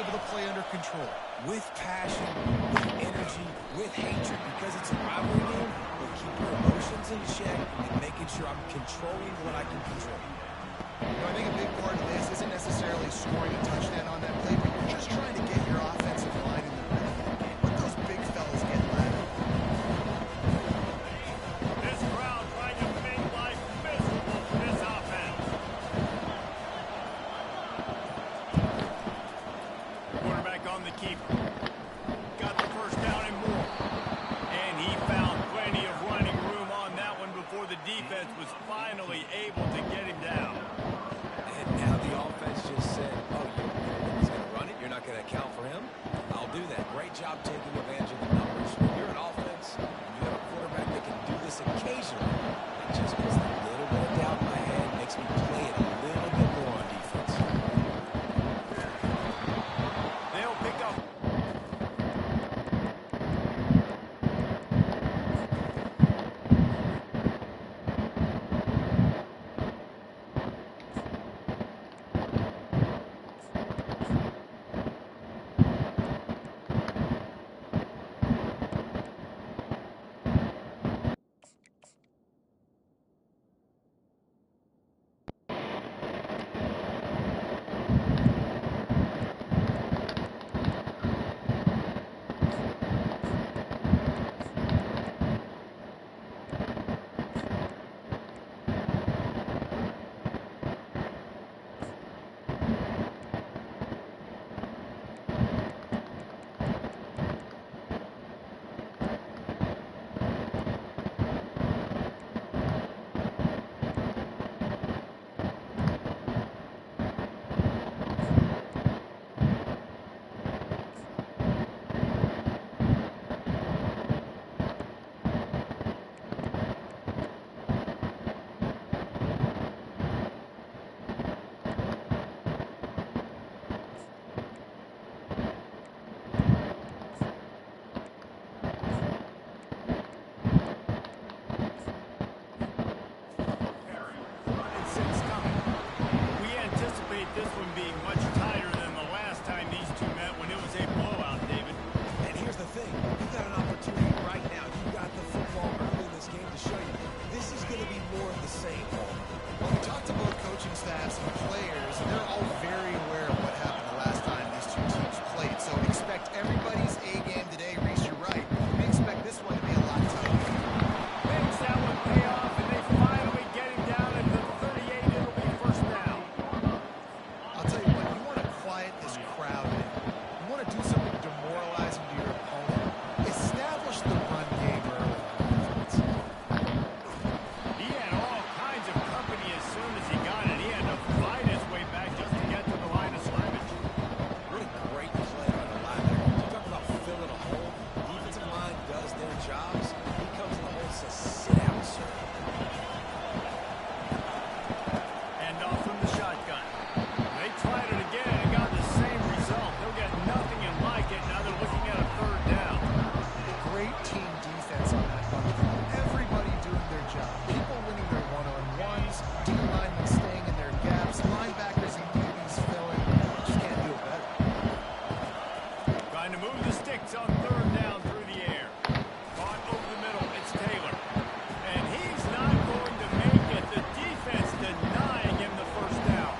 able to play under control. With passion, with energy, with hatred, because it's a rivalry game, we'll keep your emotions in check and making sure I'm controlling what I can control. You know, I think a big part of this isn't necessarily scoring a touchdown on that play, but you're just trying to get your offensive line in the rhythm of the game. Let those big fellas get louder. This crowd trying to make life miserable for this offense. Quarterback on the keeper. Got the first down and more. And he found plenty of running room on that one before the defense was finally able to get him down. And now the offense just said, oh, he's going to run it. You're not going to account for him. I'll do that. Great job taking advantage of the numbers. When you're an offense and you have a quarterback that can do this occasionally, it just puts a little bit of doubt in my head, makes me play it a little bit more on defense. They'll pick up. This one being much tighter than the last time these two met when it was a blowout, David. And here's the thing. You've got an opportunity right now. You've got the football early in this game to show you. This is going to be more of the same. When we talked to both coaching staffs and players, they're all very aware of what happened the last time these two teams played. So expect everybody's A game today. Reese, you're right. We expect this one to be a lot tougher. Makes that one pay off, and they finally get him down at the 38. It'll be first down. I'll tell you what, you want to quiet this crowd in. You want to do something demoralizing to your opponent. Establish the run game early on defense. He had all kinds of company as soon as he got it. He had to fight his way back just to get to the line of scrimmage. What a great play on the linebacker. You talk about filling a hole. Defensive line does their jobs. He comes in the hole and says, sit down, sir. And off from the shotgun. They tried it again and got the same result. They'll get nothing and like it. Now they're looking at a third down. Great team defense on that run. Everybody doing their job. People winning their one-on-ones. D-linemen staying in their gaps. Linebackers and DBs filling. Just can't do it better. Trying to move the sticks on third down through the air. Caught over the middle. It's Taylor. And he's not going to make it. The defense denying him the first down.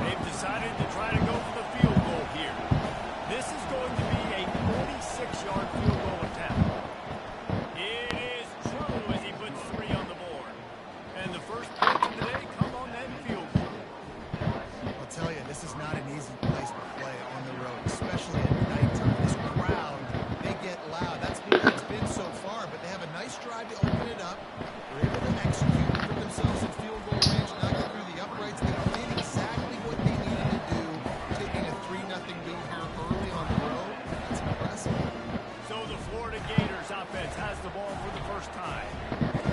They've decided to try to go for the field goal here. This is going to be a 46-yard field goal attempt. It is true as he puts 3 on the board. And the first points of the day come on that field goal. I'll tell you, this is not an easy place to play on the road, especially at nighttime. This crowd, they get loud. That's the way it's been so far, but they have a nice drive to open it up. They're able to execute, put themselves in field goal range, knock it through the uprights. They did exactly what they needed to do, taking a 3-0 lead here early on the road. That's impressive. So the Florida Gators offense has the ball for the first time.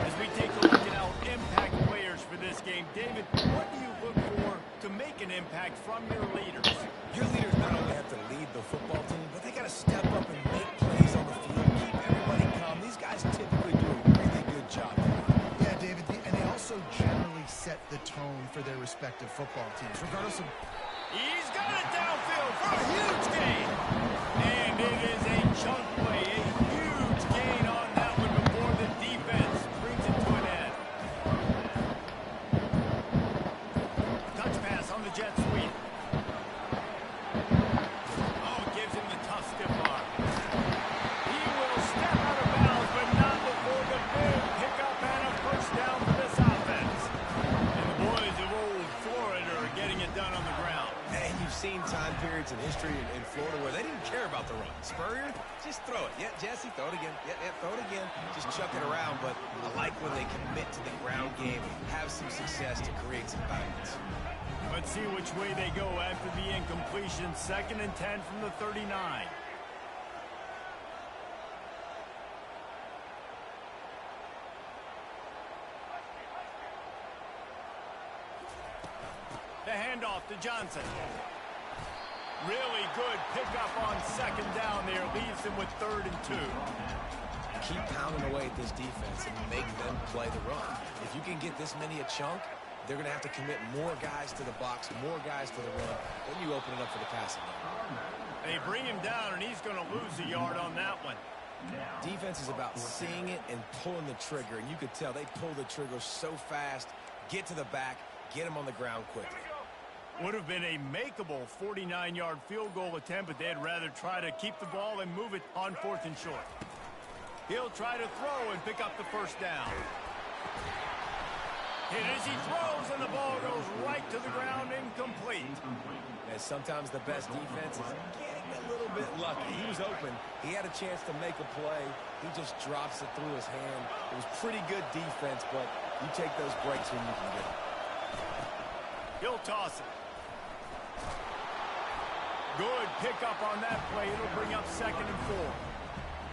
As we take a look at our impact players for this game, David, what do you look for to make an impact from your leaders? Your leaders not only have to lead the football team, but they got to step up and make plays on the field, keep everybody calm. These guys typically do a really good job. Yeah, David, and they also generally set the tone for their respective football teams, regardless of... He's got it downfield for a huge gain. history in Florida where they didn't care about the run. Spurrier, just throw it. Yeah, Jesse, throw it again. Yeah, throw it again. Just chuck it around. But I like when they commit to the ground game, have some success to create some balance. Let's see which way they go after the incompletion. 2nd and 10 from the 39. The handoff to Johnson. Really good pickup on 2nd down there. Leaves them with 3rd and 2. Keep pounding away at this defense and make them play the run. If you can get this many a chunk, they're going to have to commit more guys to the box, more guys to the run. Then you open it up for the passing game. They bring him down, and he's going to lose a yard on that one. Defense is about seeing it and pulling the trigger, and you could tell they pull the trigger so fast, get to the back, get him on the ground quickly. Would have been a makeable 49-yard field goal attempt, but they'd rather try to keep the ball and move it on 4th and short. He'll try to throw and pick up the 1st down. Hit as he throws, and the ball goes right to the ground, incomplete. And sometimes the best defense is getting a little bit lucky. He was open. He had a chance to make a play. He just drops it through his hand. It was pretty good defense, but you take those breaks when you can get it. He'll toss it. Good pickup on that play. It'll bring up 2nd and 4.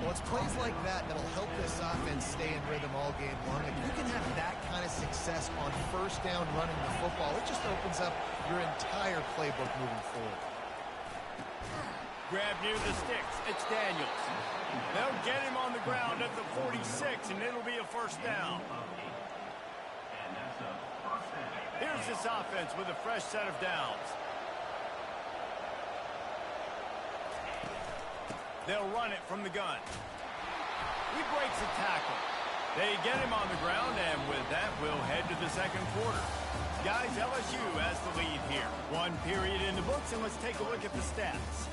Well, it's plays like that that'll help this offense stay in rhythm all game long. If you can have that kind of success on 1st down running the football, it just opens up your entire playbook moving forward. Grab near the sticks. It's Daniels. They'll get him on the ground at the 46, and it'll be a 1st down. Here's this offense with a fresh set of downs. They'll run it from the gun. He breaks a tackle. They get him on the ground, and with that, we'll head to the 2nd quarter. Guys, LSU has the lead here. 1 period in the books, and let's take a look at the stats.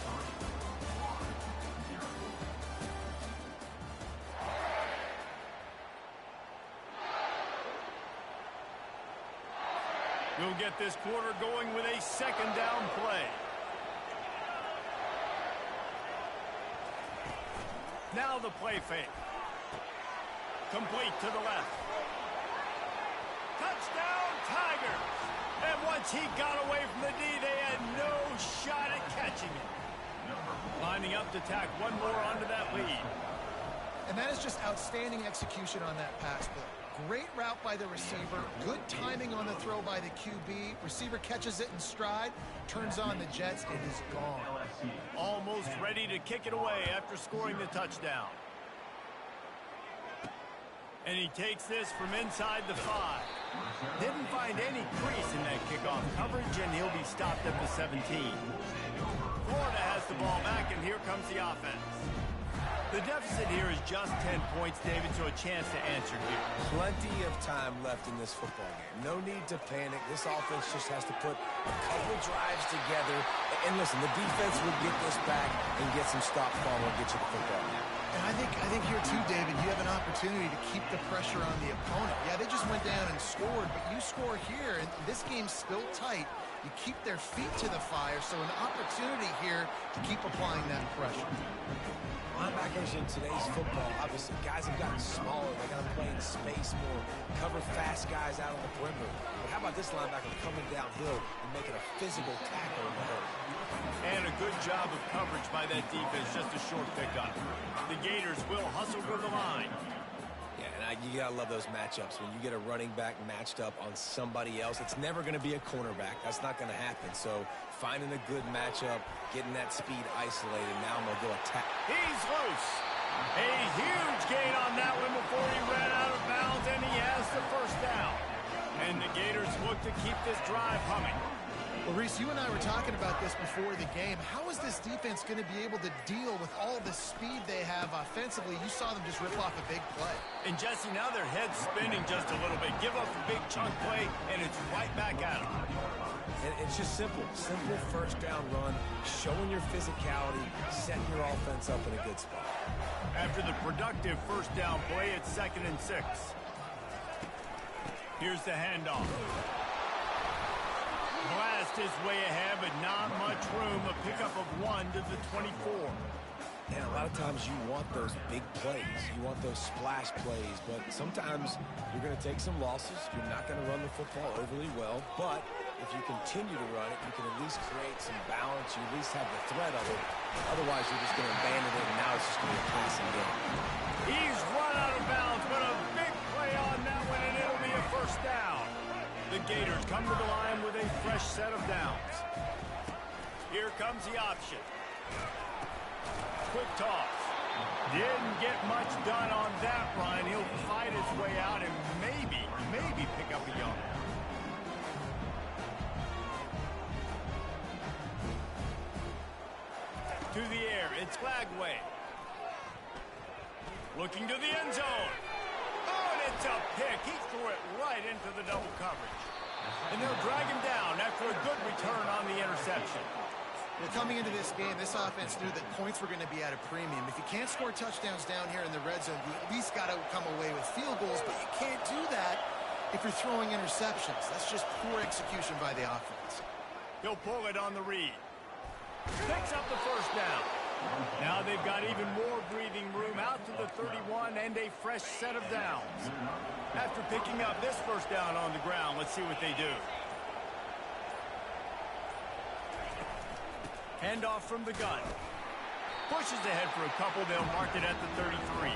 We'll get this quarter going with a 2nd down play. Now the play fake. Complete to the left. Touchdown, Tigers! And once he got away from the D, they had no shot at catching it. Lining up to tack one more onto that lead. And that is just outstanding execution on that pass play. Great route by the receiver. Good timing on the throw by the QB. Receiver catches it in stride, turns on the Jets, and is gone. Almost ready to kick it away after scoring the touchdown. And he takes this from inside the 5. Didn't find any crease in that kickoff coverage, and he'll be stopped at the 17. Florida has the ball back, and here comes the offense. The deficit here is just 10 points, David, so a chance to answer here. Plenty of time left in this football game. No need to panic. This offense just has to put a couple drives together. And listen, the defense will get this back and get some stop form and get you the football game. And I think here too, David, you have an opportunity to keep the pressure on the opponent. Yeah, they just went down and scored, but you score here, and this game's still tight. You keep their feet to the fire, so an opportunity here to keep applying that pressure. Linebackers in today's football, obviously, guys have gotten smaller. They got to play in space more, cover fast guys out on the perimeter. But how about this linebacker coming downhill and making a physical tackle in the hole? And a good job of coverage by that defense, just a short pickup. The Gators will hustle to the line. Yeah, and you got to love those matchups. When you get a running back matched up on somebody else, it's never going to be a cornerback. That's not going to happen. So finding a good matchup, getting that speed isolated, now I'm going to go attack. He's loose. A huge gain on that one before he ran out of bounds, and he has the 1st down. And the Gators look to keep this drive humming. Well, Reese, you and I were talking about this before the game. How is this defense going to be able to deal with all the speed they have offensively? You saw them just rip off a big play. And, Jesse, now their head's spinning just a little bit. Give up a big chunk play, and it's right back at them. And it's just simple. Simple 1st down run, showing your physicality, setting your offense up in a good spot. After the productive 1st down play, it's 2nd and 6. Here's the handoff. blast his way ahead, but not much room. A pickup of 1 to the 24. And a lot of times you want those big plays. You want those splash plays. But sometimes you're going to take some losses. You're not going to run the football overly well. But if you continue to run it, you can at least create some balance. You at least have the threat of it. Otherwise, you're just going to abandon it, and now it's just going to be a passing game. He's run out of bounds, but a big play on that one, and it'll be a first down. The Gators come to the line with a fresh set of downs. Here comes the option. Quick toss. Didn't get much done on that run. He'll fight his way out and maybe pick up a yard. To the air, it's Flagway. Looking to the end zone. Oh, and it's a pick. He threw it right into the double coverage. And they'll drag him down after a good return on the interception. Well, coming into this game, this offense knew that points were going to be at a premium. If you can't score touchdowns down here in the red zone, you at least got to come away with field goals, but you can't do that if you're throwing interceptions. That's just poor execution by the offense. He'll pull it on the read. Picks up the first down. Now they've got even more breathing room out to the 31 and a fresh set of downs. After picking up this first down on the ground, let's see what they do. Handoff from the gun. Pushes ahead for a couple. They'll mark it at the 33.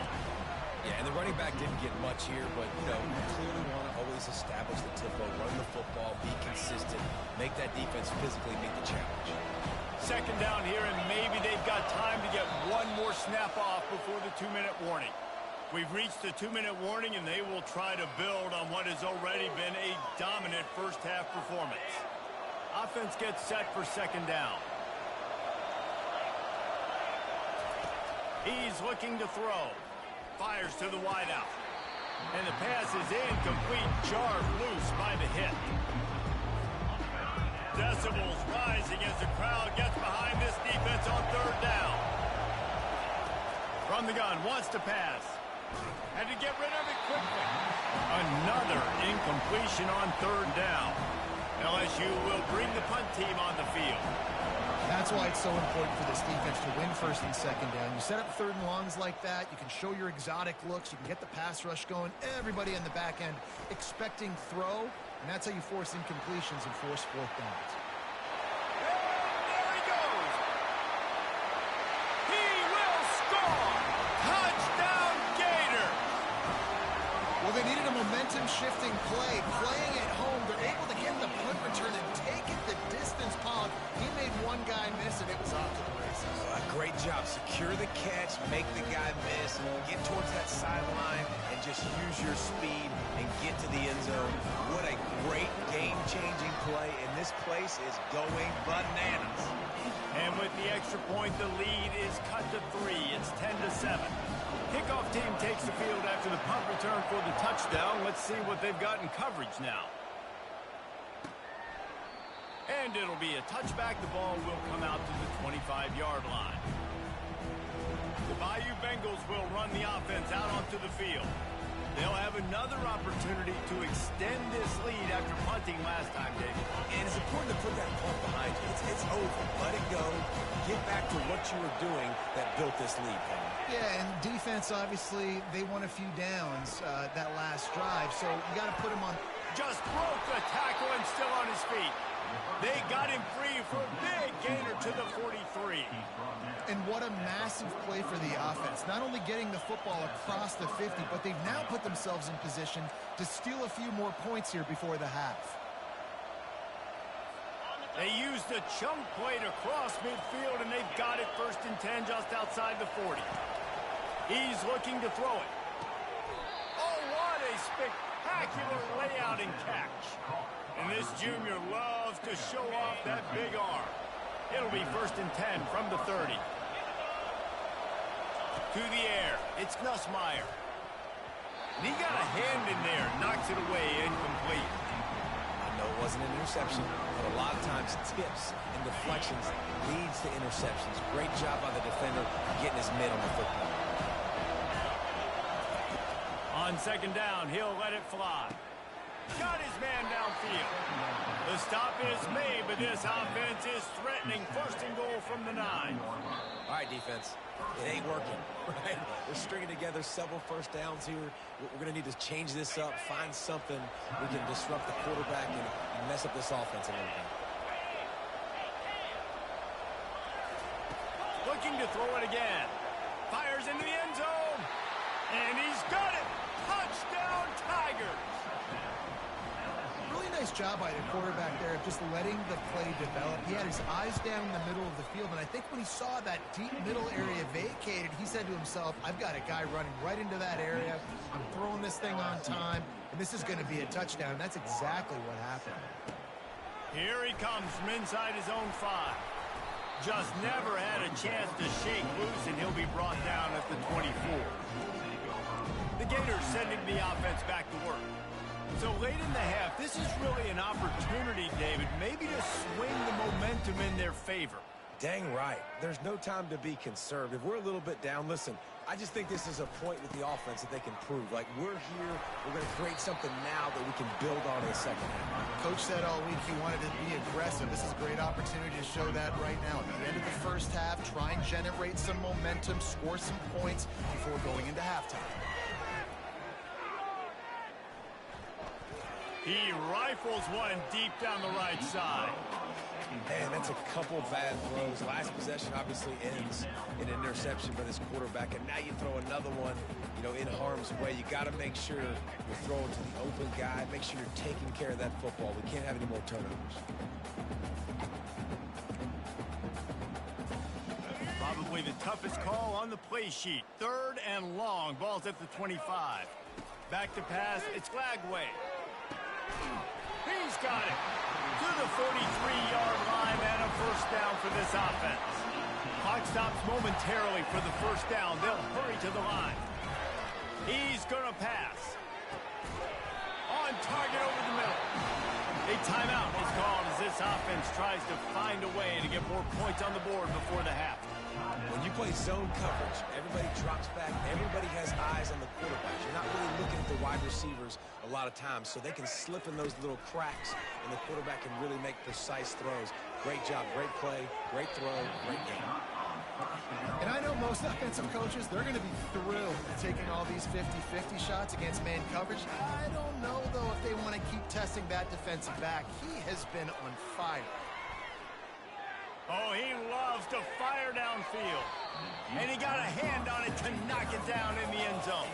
Yeah, and the running back didn't get much here, but, you clearly want to always establish the tempo, run the football, be consistent, make that defense physically meet the challenge. Second down here, and maybe they've got time to get one more snap off before the 2-minute warning. We've reached the 2-minute warning, and they will try to build on what has already been a dominant first-half performance. Offense gets set for second down. He's looking to throw. Fires to the wideout. And the pass is incomplete. Jarred loose by the hit. Decibels rising as the crowd gets behind this defense on third down. From the gun, wants to pass. Had to get rid of it quickly. Another incompletion on third down. LSU will bring the punt team on the field. That's why it's so important for this defense to win first and second down. You set up third and longs like that, you can show your exotic looks, you can get the pass rush going, everybody in the back end expecting throw, and that's how you force incompletions and force fourth downs. There he goes. He will score. Touchdown, Gator. Well, they needed a momentum-shifting play. Playing at home, they're able to get the punt return and take it the distance. Pollard, he made one guy miss, and it was off to the races. Great job. Secure the catch, make the guy miss, get towards that sideline, and just use your speed and get to the end zone. What a great game-changing play, and this place is going bananas. And with the extra point, the lead is cut to 3. It's 10-7. Kickoff team takes the field after the punt return for the touchdown. Let's see what they've got in coverage now. And it'll be a touchback. The ball will come out to the 25-yard line. The Bayou Bengals will run the offense out onto the field. They'll have another opportunity to extend this lead after punting last time, David. And it's important to put that punt behind you. It's over. Let it go. Get back to what you were doing that built this lead, Paul. Yeah, and defense, obviously, they won a few downs that last drive, so you got to put them on. Just broke the tackle and still on his feet. They got him free for a big gainer to the 43. And what a massive play for the offense. Not only getting the football across the 50, but they've now put themselves in position to steal a few more points here before the half. They used a chunk play to cross midfield, and they've got it first and 10 just outside the 40. He's looking to throw it. Oh, what a spectacular layout and catch. And this junior loves to show off that big arm. It'll be first and 10 from the 30. To the air, it's Nussmeier. And he got a hand in there, knocks it away, incomplete. I know it wasn't an interception, but a lot of times tips and deflections leads to interceptions. Great job by the defender getting his mitt on the football. On second down, he'll let it fly. Got his man downfield. The stop is made, but this offense is threatening. First and goal from the 9. All right, defense. It ain't working, right? We're stringing together several first downs here. We're going to need to change this up, find something we can disrupt the quarterback and mess up this offense a little bit. Looking to throw it again. Fires into the end zone. And he's got it. Touchdown, Tigers. Really nice job by the quarterback there of just letting the play develop. He had his eyes down in the middle of the field, and I think when he saw that deep middle area vacated, he said to himself, I've got a guy running right into that area. I'm throwing this thing on time, and this is going to be a touchdown. That's exactly what happened. Here he comes from inside his own 5. Just never had a chance to shake loose, and he'll be brought down at the 24. The Gators sending the offense back to work. So late in the half, this is really an opportunity, David, maybe to swing the momentum in their favor. Dang right. There's no time to be conservative. We're a little bit down. Listen, I just think this is a point with the offense that they can prove. Like, we're here. We're going to create something now that we can build on in the second half. Coach said all week he wanted to be aggressive. This is a great opportunity to show that right now. At the end of the first half, try and generate some momentum, score some points before going into halftime. He rifles one deep down the right side. Man, that's a couple bad throws. Last possession obviously ends in an interception by this quarterback, and now you throw another one, in harm's way. You got to make sure you're throwing to the open guy. Make sure you're taking care of that football. We can't have any more turnovers. Probably the toughest call on the play sheet. 3rd and long. Ball's at the 25. Back to pass. It's Lagway. He's got it to the 43-yard line and a first down for this offense. Clock stops momentarily for the first down. They'll hurry to the line. He's going to pass. On target over the middle. A timeout is called as this offense tries to find a way to get more points on the board before the half. When you play zone coverage, everybody drops back. Everybody has eyes on the quarterback. You're not really looking at the wide receivers a lot of times, so they can slip in those little cracks, and the quarterback can really make precise throws. Great job, great play, great throw, great game. And I know most offensive coaches, they're going to be thrilled taking all these 50-50 shots against man coverage. I don't know, though, if they want to keep testing that defensive back. He has been on fire. Oh, he loves to fire downfield. And he got a hand on it to knock it down in the end zone.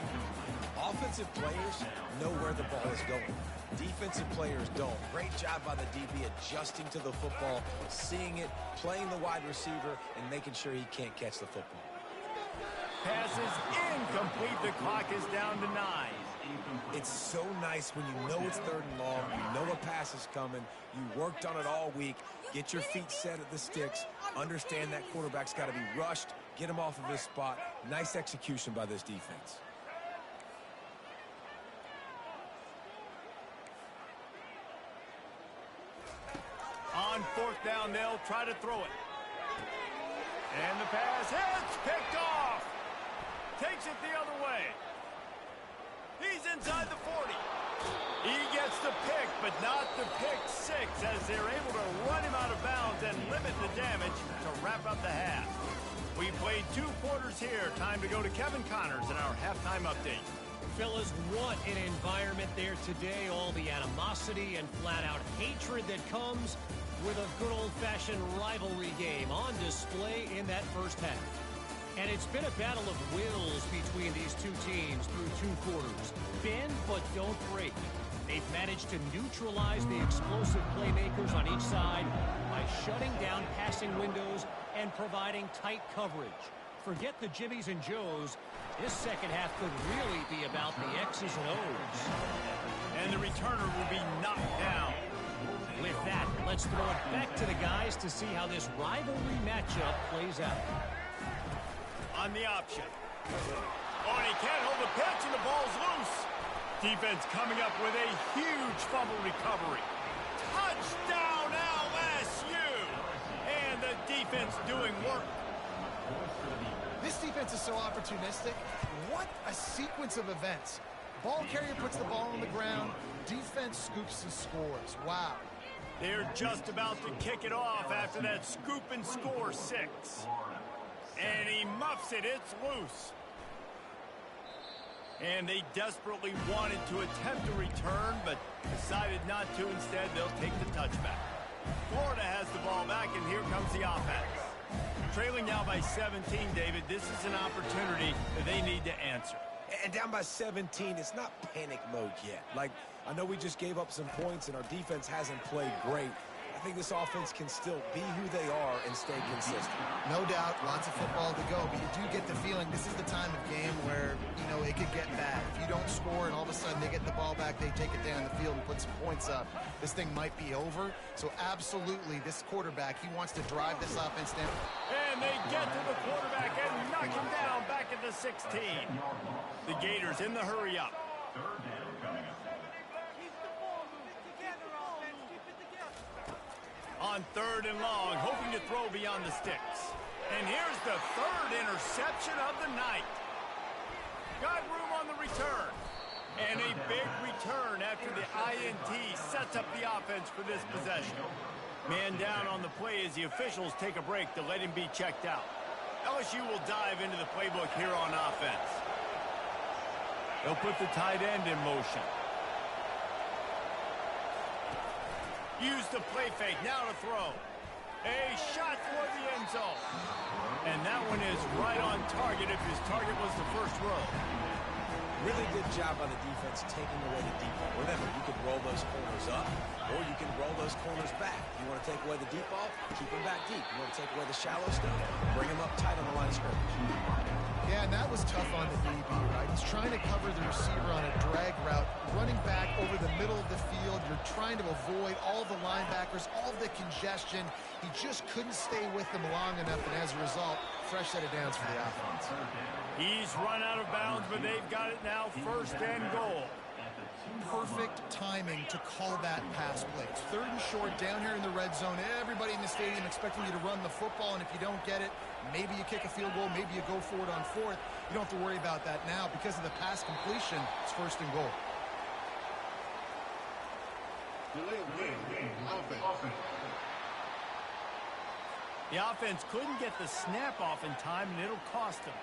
Offensive players know where the ball is going. Defensive players don't. Great job by the DB adjusting to the football, seeing it, playing the wide receiver, and making sure he can't catch the football. Pass is incomplete. The clock is down to 9. It's so nice when you know it's 3rd and long, you know a pass is coming, you worked on it all week, get your feet set at the sticks, understand that quarterback's got to be rushed, get him off of his spot. Nice execution by this defense. On 4th down, they'll try to throw it. And the pass hits, picked off. Takes it the other way. He's inside the 40. He gets the pick, but not the pick 6, as they're able to run him out of bounds and limit the damage to wrap up the half. We played 2 quarters here. Time to go to Kevin Connors in our halftime update. Fellas, what an environment there today. All the animosity and flat-out hatred that comes with a good old-fashioned rivalry game on display in that first half. And it's been a battle of wills between these two teams through 2 quarters. Bend but don't break. They've managed to neutralize the explosive playmakers on each side by shutting down passing windows and providing tight coverage. Forget the Jimmies and Joes. This second half could really be about the X's and O's. And the returner will be knocked down. With that, let's throw it back to the guys to see how this rivalry matchup plays out. On the option. Oh, and he can't hold the pitch, and the ball's loose. Defense coming up with a huge fumble recovery. Touchdown, LSU! And the defense doing work. This defense is so opportunistic. What a sequence of events. Ball carrier puts the ball on the ground. Defense scoops and scores. Wow. They're just about to kick it off after that scoop and score 6. And he muffs it. It's loose. And they desperately wanted to attempt a return, but decided not to. Instead, they'll take the touchback. Florida has the ball back, and here comes the offense. Trailing now by 17, David. This is an opportunity that they need to answer. And down by 17, it's not panic mode yet. Like, I know we just gave up some points and our defense hasn't played great. I think this offense can still be who they are and stay consistent. No doubt, lots of football to go, but you do get the feeling this is the time of game where, you know, it could get bad. If you don't score and all of a sudden they get the ball back, they take it down the field and put some points up, this thing might be over. So absolutely, this quarterback, he wants to drive this offense down. And they get to the quarterback and knock him down back at the 16. The Gators in the hurry up. On 3rd and long, hoping to throw beyond the sticks. And here's the 3rd interception of the night. Got room on the return. And a big return after the INT sets up the offense for this possession. Man down on the play as the officials take a break to let him be checked out. LSU will dive into the playbook here on offense. They'll put the tight end in motion. Use the play fake, now to throw. A shot toward the end zone. And that one is right on target if his target was the first row. Really good job by the defense taking away the deep ball. Remember, you can roll those corners up, or you can roll those corners back. You want to take away the deep ball, keep them back deep. You want to take away the shallow stuff, bring them up tight on the line of scrimmage. Yeah, and that was tough on the DB, right? He's trying to cover the receiver on a drag route, running back over the middle of the field. You're trying to avoid all the linebackers, all the congestion. He just couldn't stay with them long enough, and as a result, fresh set of downs for the offense. He's run out of bounds, but they've got it now, 1st and goal. Perfect timing to call that pass play. It's 3rd and short down here in the red zone. Everybody in the stadium expecting you to run the football, and if you don't get it, maybe you kick a field goal, maybe you go for it on 4th. You don't have to worry about that now. Because of the pass completion, it's 1st and goal. The offense couldn't get the snap off in time, and it'll cost them.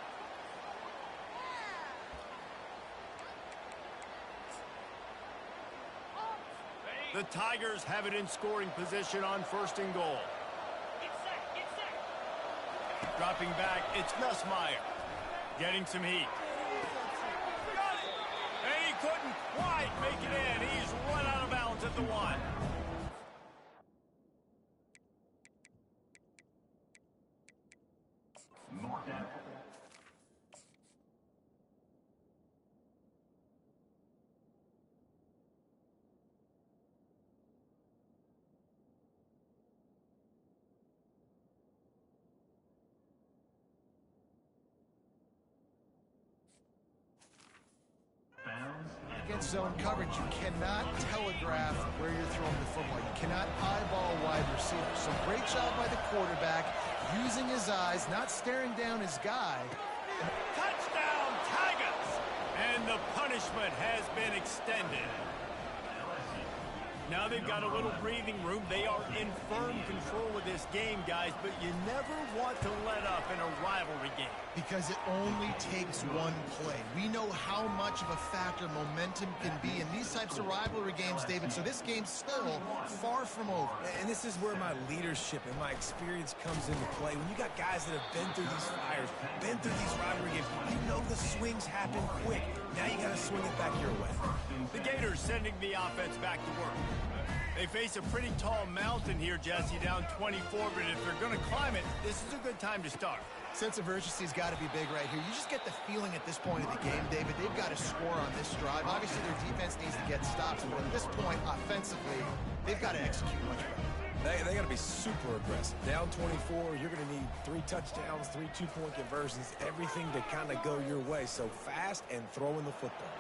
The Tigers have it in scoring position on 1st and goal. Dropping back, it's Nussmeier. Getting some heat. And he couldn't quite make it in. He's run out of bounds at the 1. Against zone coverage, you cannot telegraph where you're throwing the football. You cannot eyeball wide receivers. So great job by the quarterback, using his eyes, not staring down his guy. Touchdown, Tigers! And the punishment has been extended. Now they've got a little breathing room. They are in firm control of this game, guys, but you never want to let up in a rivalry game. Because it only takes one play. We know how much of a factor momentum can be in these types of rivalry games, David, so this game's still far from over. And this is where my leadership and my experience comes into play. When you got guys that have been through these fires, been through these rivalry games, you know the swings happen quick. Now you got to swing it back your way. The Gators sending the offense back to work. They face a pretty tall mountain here, Jesse, down 24, but if they're going to climb it, this is a good time to start. Sense of urgency's got to be big right here. You just get the feeling at this point of the game, David, they've got to score on this drive. Obviously, their defense needs to get stops, but at this point, offensively, they've got to execute much better. They got to be super aggressive. Down 24, you're going to need 3 touchdowns, 3 two-point conversions, everything to kind of go your way. So fast and throwing the football.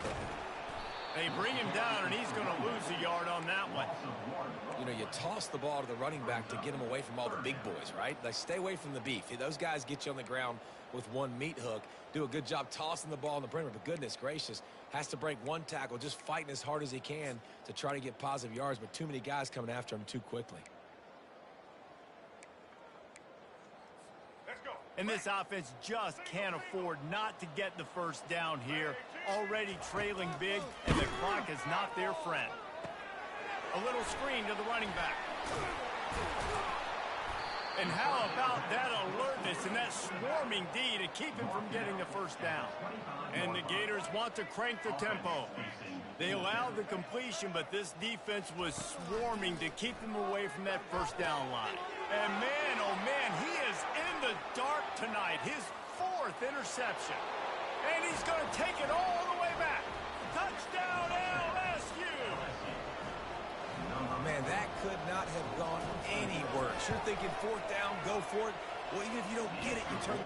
They bring him down, and he's going to lose a yard on that one. You know, you toss the ball to the running back to get him away from all the big boys, right? Like, stay away from the beef. Those guys get you on the ground with one meat hook, do a good job tossing the ball on the perimeter, but goodness gracious, has to break one tackle, just fighting as hard as he can to try to get positive yards, but too many guys coming after him too quickly. And this offense just can't afford not to get the first down here. Already trailing big, and the clock is not their friend. A little screen to the running back. And how about that alertness and that swarming D to keep him from getting the first down? And the Gators want to crank the tempo. They allowed the completion, but this defense was swarming to keep them away from that first down line. And man, oh man, he is in the dark tonight. His 4th interception. And he's going to take it all the way back. Touchdown LSU! Man, that could not have gone any worse. You're thinking 4th down, go for it. Well, even if you don't get it, you turn.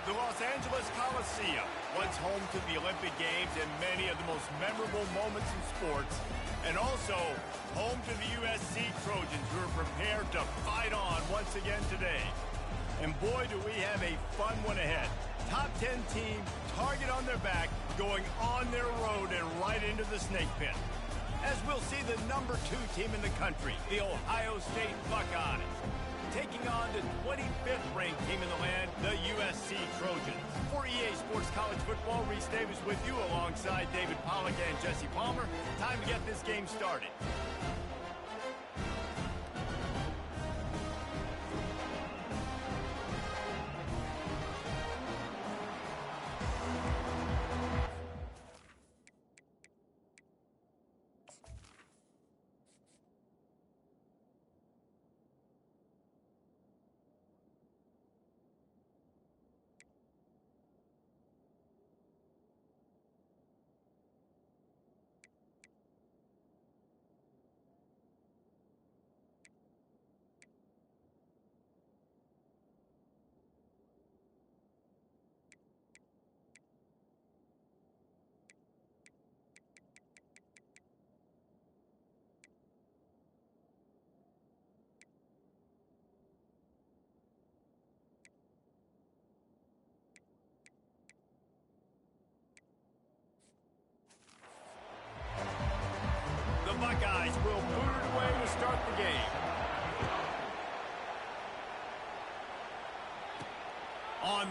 The Los Angeles Coliseum, once home to the Olympic Games and many of the most memorable moments in sports, and also home to the USC Trojans, who are prepared to fight on once again today. And boy, do we have a fun one ahead. Top 10 team, target on their back, going on their road and right into the snake pit. As we'll see the number 2 team in the country, the Ohio State Buckeyes, taking on the 25th ranked team in the land, the USC Trojans. For EA Sports College Football, Reese Davis with you alongside David Pollack and Jesse Palmer. Time to get this game started.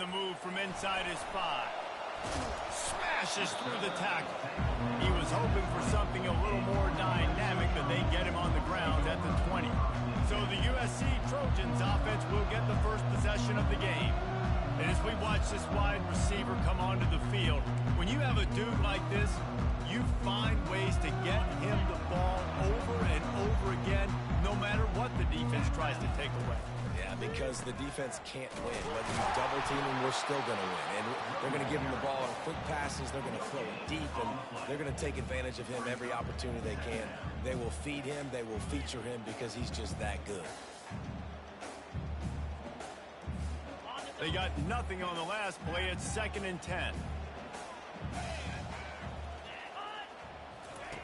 the move from inside his 5. Smashes through the tackle. He was hoping for something a little more dynamic, but they get him on the ground at the 20. So the USC Trojans offense will get the first possession of the game. And as we watch this wide receiver come onto the field, when you have a dude like this, you find ways to get him the ball over and over again, no matter what the defense tries to take away. Yeah, because the defense can't win. Whether you double team him, we're still going to win. And they're going to give him the ball on quick passes. They're going to throw it deep, and they're going to take advantage of him every opportunity they can. They will feed him. They will feature him because he's just that good. They got nothing on the last play. It's 2nd and 10.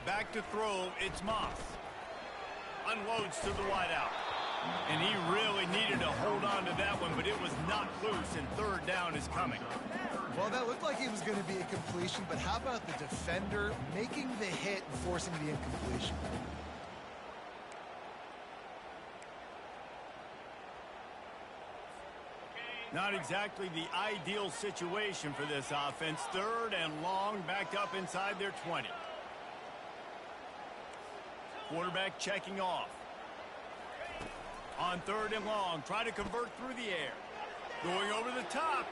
Back to throw. It's Moss. Unloads to the wideout. And he really needed to hold on to that one, but it was not loose, and 3rd down is coming. Well, that looked like it was going to be a completion, but how about the defender making the hit and forcing the incompletion? Not exactly the ideal situation for this offense. 3rd and long, backed up inside their 20. Quarterback checking off. On 3rd and long, try to convert through the air. Going over the top.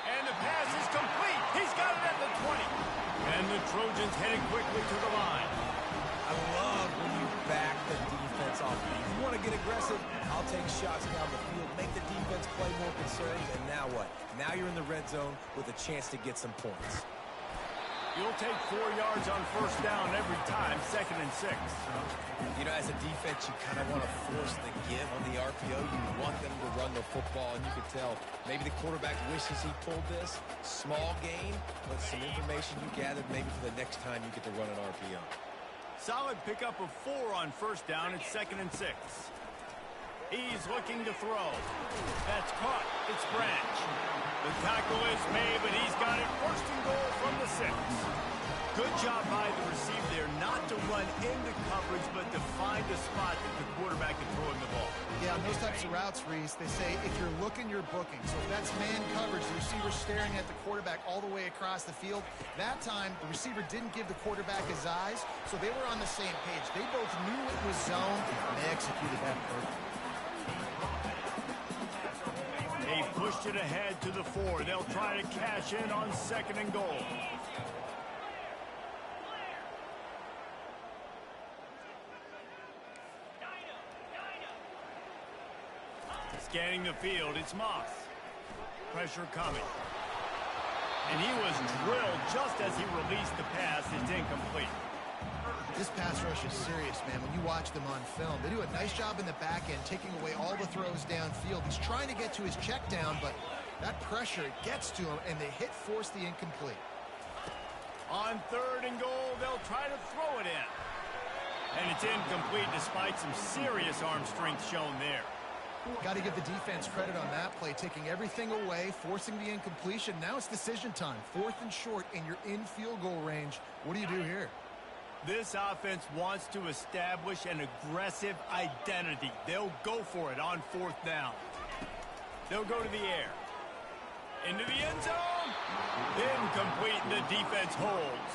And the pass is complete. He's got it at the 20. And the Trojans heading quickly to the line. I love when you back the defense off. If you want to get aggressive, I'll take shots down the field, make the defense play more concerned, and now what? Now you're in the red zone with a chance to get some points. You'll take 4 yards on 1st down every time, 2nd and 6. You know, as a defense, you kind of want to force the give on the RPO. You want them to run the football, and you can tell maybe the quarterback wishes he pulled this. Small gain, but some information you gathered maybe for the next time you get to run an RPO. Solid pickup of 4 on 1st down. It's 2nd and 6. He's looking to throw. That's caught. It's Branch. The tackle is made, but he's got it. 1st and goal from the 6. Good job by the receiver there not to run into coverage, but to find a spot that the quarterback can throw him the ball. Yeah, on those types of routes, Reese, they say if you're looking, you're booking. So if that's man coverage, the receiver staring at the quarterback all the way across the field, that time the receiver didn't give the quarterback his eyes, so they were on the same page. They both knew it was zone, and they executed that perfectly. They pushed it ahead to the 4. They'll try to cash in on 2nd and goal. Scanning the field, it's Moss. Pressure coming. And he was drilled just as he released the pass. It's incomplete. This pass rush is serious, man. When you watch them on film, they do a nice job in the back end, taking away all the throws downfield. He's trying to get to his check down, but that pressure gets to him, and the hit forced the incomplete. On 3rd and goal, they'll try to throw it in. And it's incomplete despite some serious arm strength shown there. Got to give the defense credit on that play, taking everything away, forcing the incompletion. Now it's decision time. 4th and short, and you're in field goal range. What do you do here? This offense wants to establish an aggressive identity. They'll go for it on 4th down. They'll go to the air. Into the end zone. Incomplete, and the defense holds.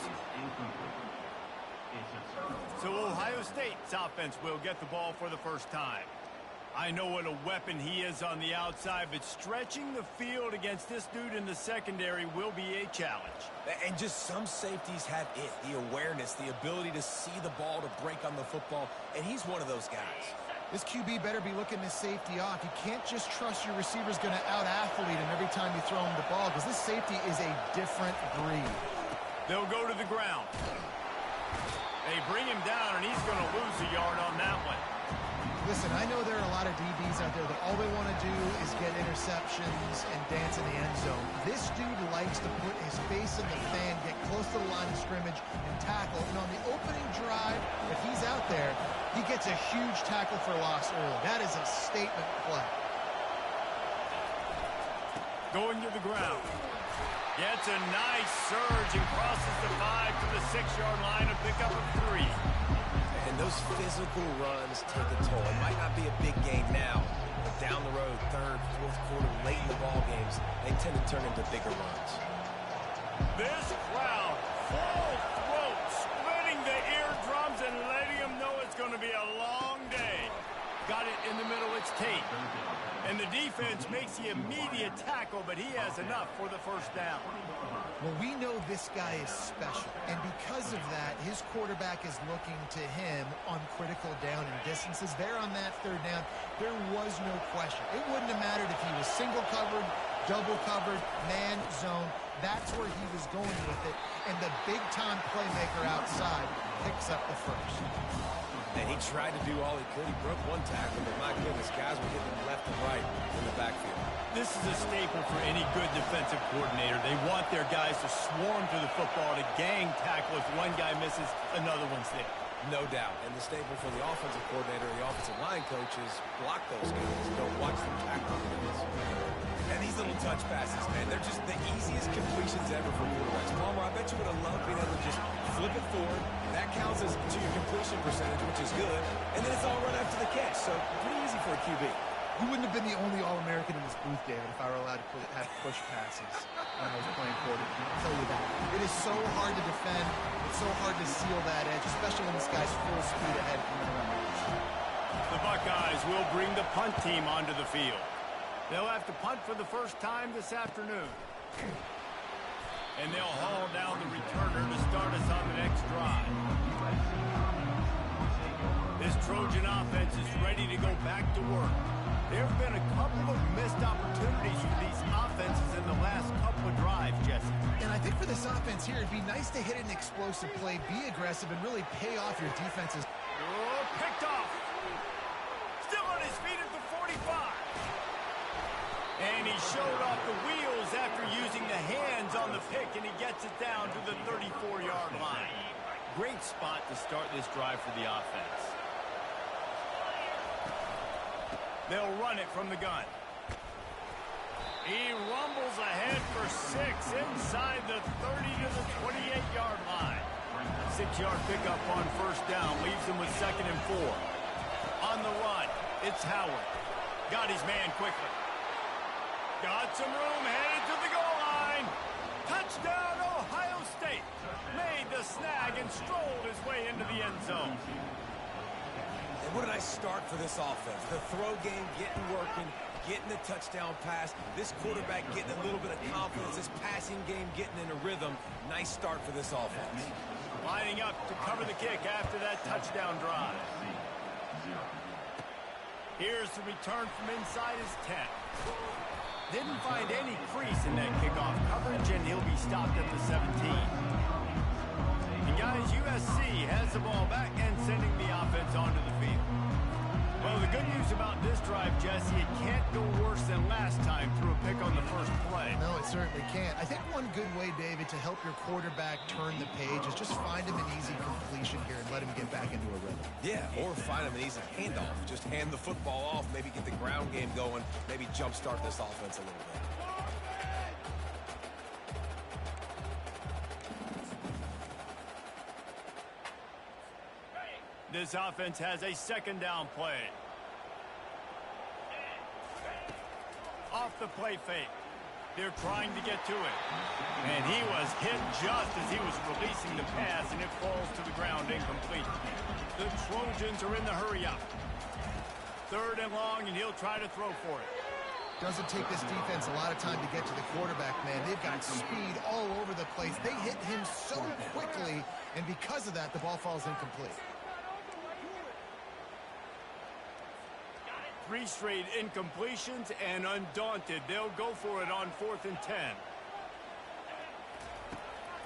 So Ohio State's offense will get the ball for the first time. I know what a weapon he is on the outside, but stretching the field against this dude in the secondary will be a challenge. And just some safeties have it, the awareness, the ability to see the ball, to break on the football, and he's one of those guys. This QB better be looking this safety off. You can't just trust your receiver's going to out-athlete him every time you throw him the ball, because this safety is a different breed. They'll go to the ground. They bring him down, and he's going to lose a yard on that one. Listen, I know there are a lot of DBs out there that all they want to do is get interceptions and dance in the end zone. This dude likes to put his face in the fan, get close to the line of scrimmage, and tackle. And on the opening drive, if he's out there, he gets a huge tackle for loss early. That is a statement play. Going to the ground. Gets a nice surge and crosses the 5 to the 6-yard line, a pickup of 3. And those those physical runs take a toll. It might not be a big game now, but down the road, third, fourth quarter, late in the ball games, they tend to turn into bigger runs. This crowd, full throat, splitting the eardrums and letting them know it's going to be a long day. Got it in the middle, it's Tate. And the defense makes the immediate tackle, but he has enough for the first down. Well, we know this guy is special, and because of that, his quarterback is looking to him on critical down and distances. There on that third down, there was no question. It wouldn't have mattered if he was single covered, double covered, man, zone. That's where he was going with it, and the big-time playmaker outside picks up the first. And he tried to do all he could. He broke one tackle, but my goodness, guys were hitting him left and right in the backfield. This is a staple for any good defensive coordinator. They want their guys to swarm to the football, to gang tackle. If one guy misses, another one's there. No doubt. And the staple for the offensive coordinator and the offensive line coaches, block those guys. Don't watch them tackle guys. And these little touch passes, man, they're just the easiest completions ever for quarterbacks. Palmer, I bet you would have loved being able to just flip it forward. That counts as to your completion percentage, which is good. And then it's all run after the catch. So pretty easy for a QB. You wouldn't have been the only All-American in this booth, David, if I were allowed to have push passes when I was playing quarterback. I'll tell you that. It is so hard to defend. It's so hard to seal that edge, especially when this guy's full speed ahead coming around. The Buckeyes will bring the punt team onto the field. They'll have to punt for the first time this afternoon. And they'll haul down the returner to start us on the next drive. This Trojan offense is ready to go back to work. There have been a couple of missed opportunities for these offenses in the last couple of drives, Jesse. And I think for this offense here, it'd be nice to hit an explosive play, be aggressive, and really pay off your defenses. Oh, picked off. Still on his feet at the 45. And he showed off the wheels after using the hands on the pick, and he gets it down to the 34-yard line. Great spot to start this drive for the offense. They'll run it from the gun. He rumbles ahead for 6 inside the 30 to the 28-yard line. 6-yard pickup on first down leaves him with 2nd and 4. On the run, it's Howard. Got his man quickly. Got some room, headed to the goal line. Touchdown, Ohio State. Made the snag and strolled his way into the end zone. And what a nice start for this offense. The throw game getting working, getting the touchdown pass. This quarterback getting a little bit of confidence. This passing game getting in a rhythm. Nice start for this offense. Lining up to cover the kick after that touchdown drive. Here's the return from inside his 10. Didn't find any crease in that kickoff coverage, and he'll be stopped at the 17. And guys, USC has the ball back and sending the offense onto the field. Well, the good news about this drive, Jesse, it can't go worse than last time through a pick on the first play. No, it certainly can't. I think one good way, David, to help your quarterback turn the page is just find him an easy completion here and let him get back into a rhythm. Yeah, or find him an easy handoff. Just hand the football off, maybe get the ground game going, maybe jumpstart this offense a little bit. This offense has a 2nd down play. Off the play fake. They're trying to get to it. And he was hit just as he was releasing the pass, and it falls to the ground incomplete. The Trojans are in the hurry up. 3rd and long, and he'll try to throw for it. Doesn't take this defense a lot of time to get to the quarterback, man. They've got speed all over the place. They hit him so quickly, and because of that, the ball falls incomplete. 3 straight incompletions, and undaunted, they'll go for it on 4th and 10.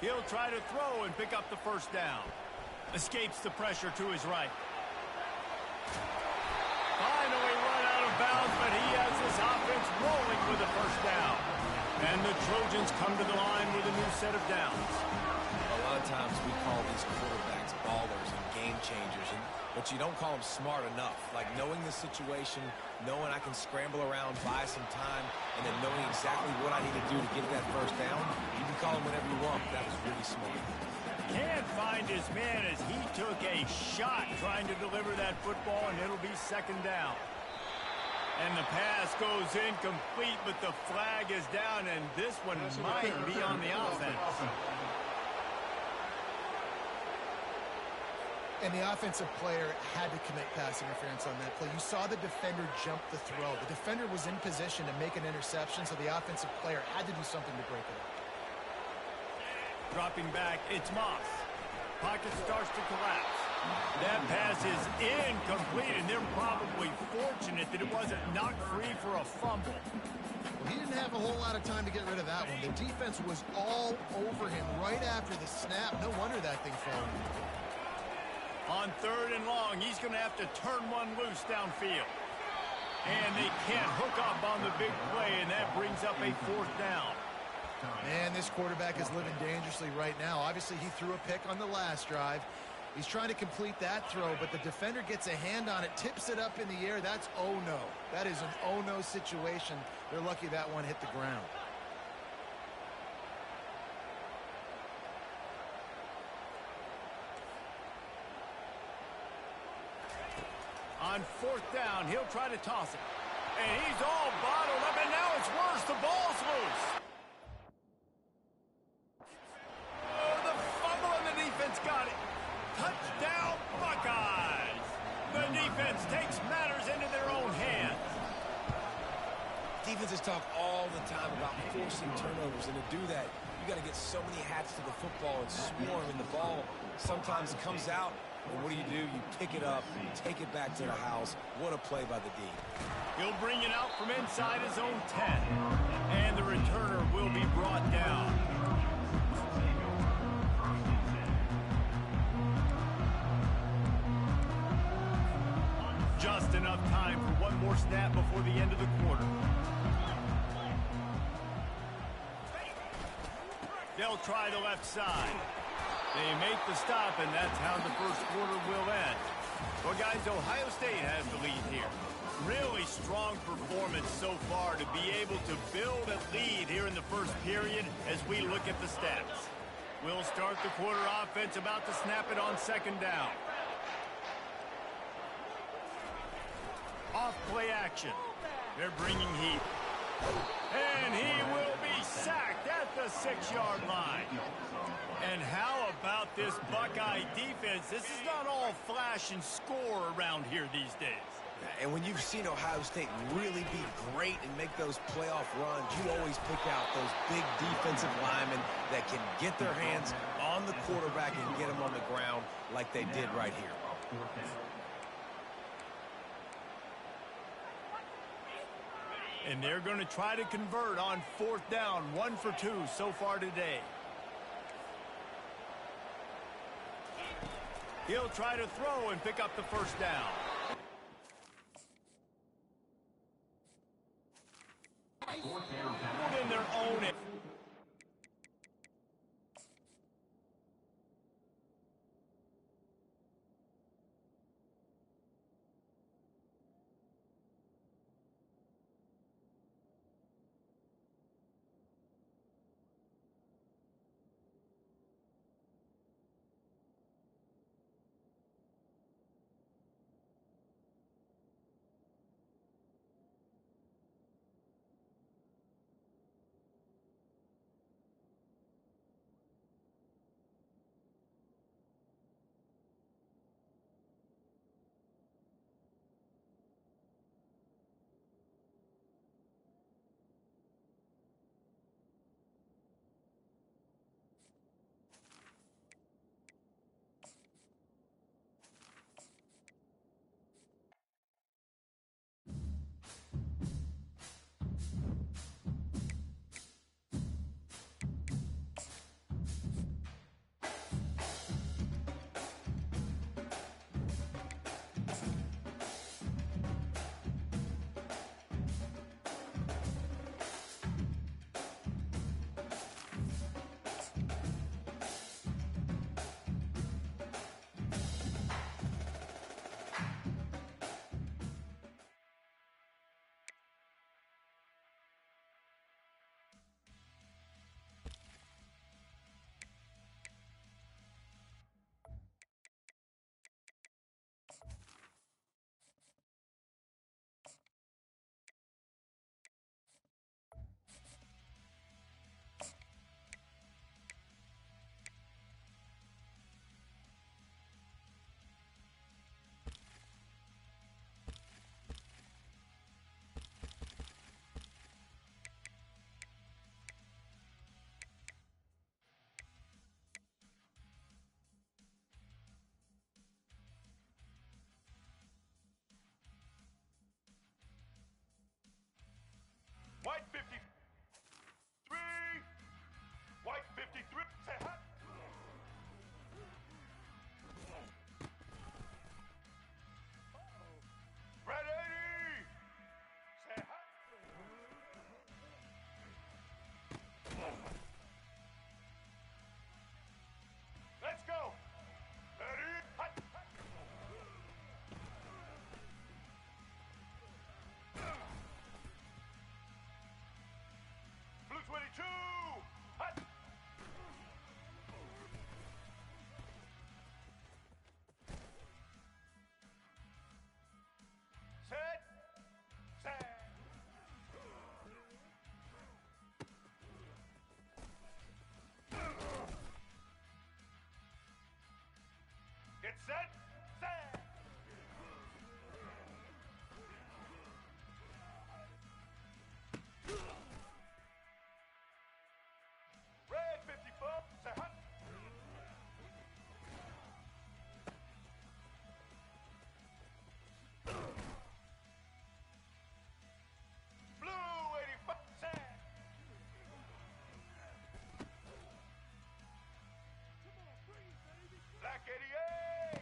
He'll try to throw and pick up the first down. Escapes the pressure to his right. Finally run out of bounds, but he has this offense rolling with a first down. And the Trojans come to the line with a new set of downs. A lot of times we call these quarterbacks ballers and game changers, but you don't call them smart enough. Like knowing the situation, knowing I can scramble around, buy some time, and then knowing exactly what I need to do to get that first down. You can call them whatever you want, but that was really smart. can't find his man as he took a shot trying to deliver that football, and it'll be second down. And the pass goes incomplete, but the flag is down, and this one might be on the offense. And the offensive player had to commit pass interference on that play. You saw the defender jump the throw. The defender was in position to make an interception, so the offensive player had to do something to break it up. Dropping back, it's Moss. Pocket starts to collapse. That pass is incomplete, and they're probably fortunate that it wasn't knocked free for a fumble. Well, he didn't have a whole lot of time to get rid of that one. The defense was all over him right after the snap. No wonder that thing fell. On third and long, he's going to have to turn one loose downfield. And they can't hook up on the big play, and that brings up a fourth down. Man, this quarterback is living dangerously right now. Obviously, he threw a pick on the last drive. He's trying to complete that throw, but the defender gets a hand on it, tips it up in the air. That's oh-no. That is an oh-no situation. They're lucky that one hit the ground. On fourth down, he'll try to toss it. And he's all bottled up, and now it's worse. The ball's loose. Oh, the fumble, and the defense got it. Touchdown, Buckeyes. The defense takes matters into their own hands. Defenses talk all the time about forcing turnovers, and to do that, you got to get so many hats to the football and swarm, and the ball sometimes comes out. And what do? You pick it up, take it back to the house. What a play by the D. He'll bring it out from inside his own 10. And the returner will be brought down. Just enough time for one more snap before the end of the quarter. They'll try the left side. They make the stop, and that's how the first quarter will end. Well, guys, Ohio State has the lead here. Really strong performance so far to be able to build a lead here in the first period as we look at the stats. We'll start the quarter offense about to snap it on second down. Off play action. They're bringing heat. And he will be sacked at the 6-yard line. And how about this Buckeye defense? This is not all flash and score around here these days. And when you've seen Ohio State really be great and make those playoff runs, you always pick out those big defensive linemen that can get their hands on the quarterback and get him on the ground like they did right here. And they're going to try to convert on fourth down, 1 for 2 so far today. He'll try to throw and pick up the first down. Put in their own end. Get set, set! Red 54, say hot! Blue 85, set! Black 88!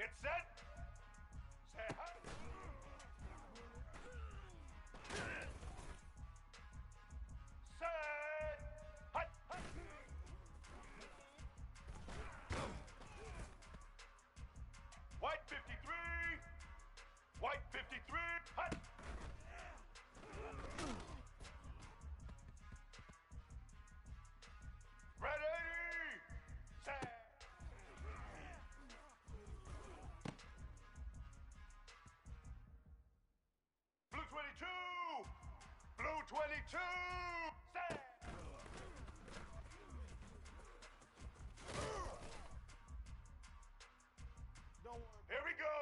Get set. Say hi. Set. Hut, hut. White 53. White 53. Hut. Ready. Set. Blue 22. Blue 22. Set. Here we go.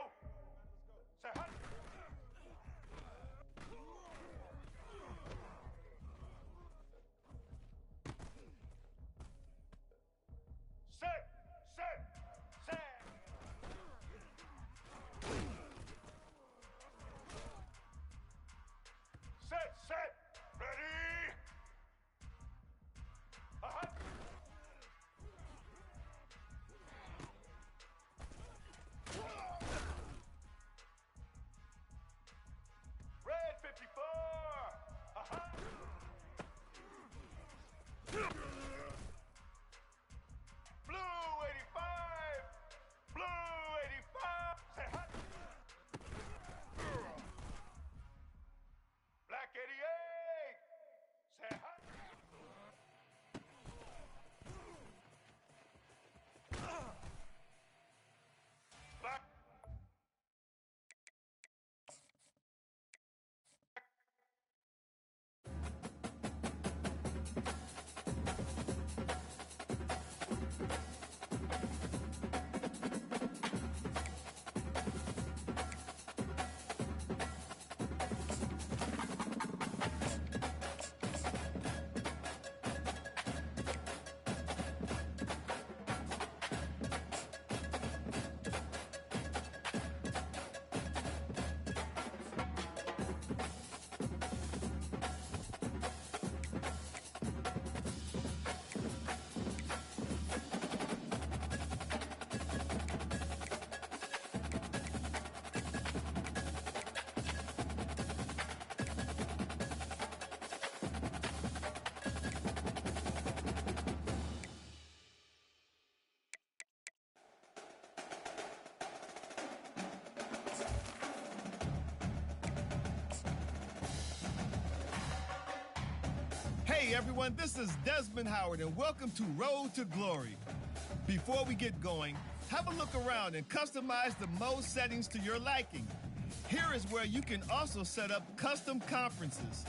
Say hut. Set. Set. Set. Set. Set. Ready. Hut. Red 54. Blue 85. Blue 85. Say hut. Black 88. Say hut. Black. Hey everyone, this is Desmond Howard and welcome to Road to Glory. Before we get going, have a look around and customize the mode settings to your liking. Here is where you can also set up custom conferences.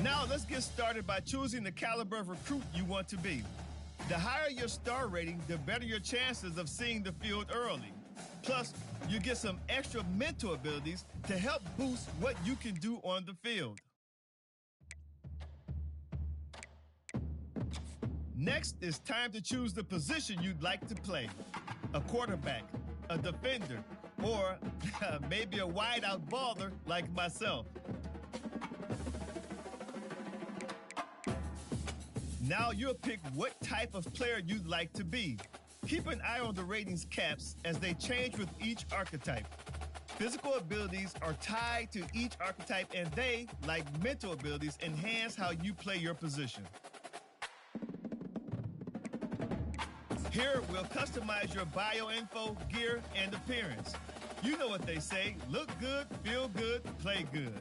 Now let's get started by choosing the caliber of recruit you want to be. The higher your star rating, the better your chances of seeing the field early. Plus, you get some extra mental abilities to help boost what you can do on the field. Next, it's time to choose the position you'd like to play. A quarterback, a defender, or maybe a wideout baller like myself. Now you'll pick what type of player you'd like to be. Keep an eye on the ratings caps as they change with each archetype. Physical abilities are tied to each archetype and they, like mental abilities, enhance how you play your position. Here, we'll customize your bio info, gear, and appearance. You know what they say, look good, feel good, play good.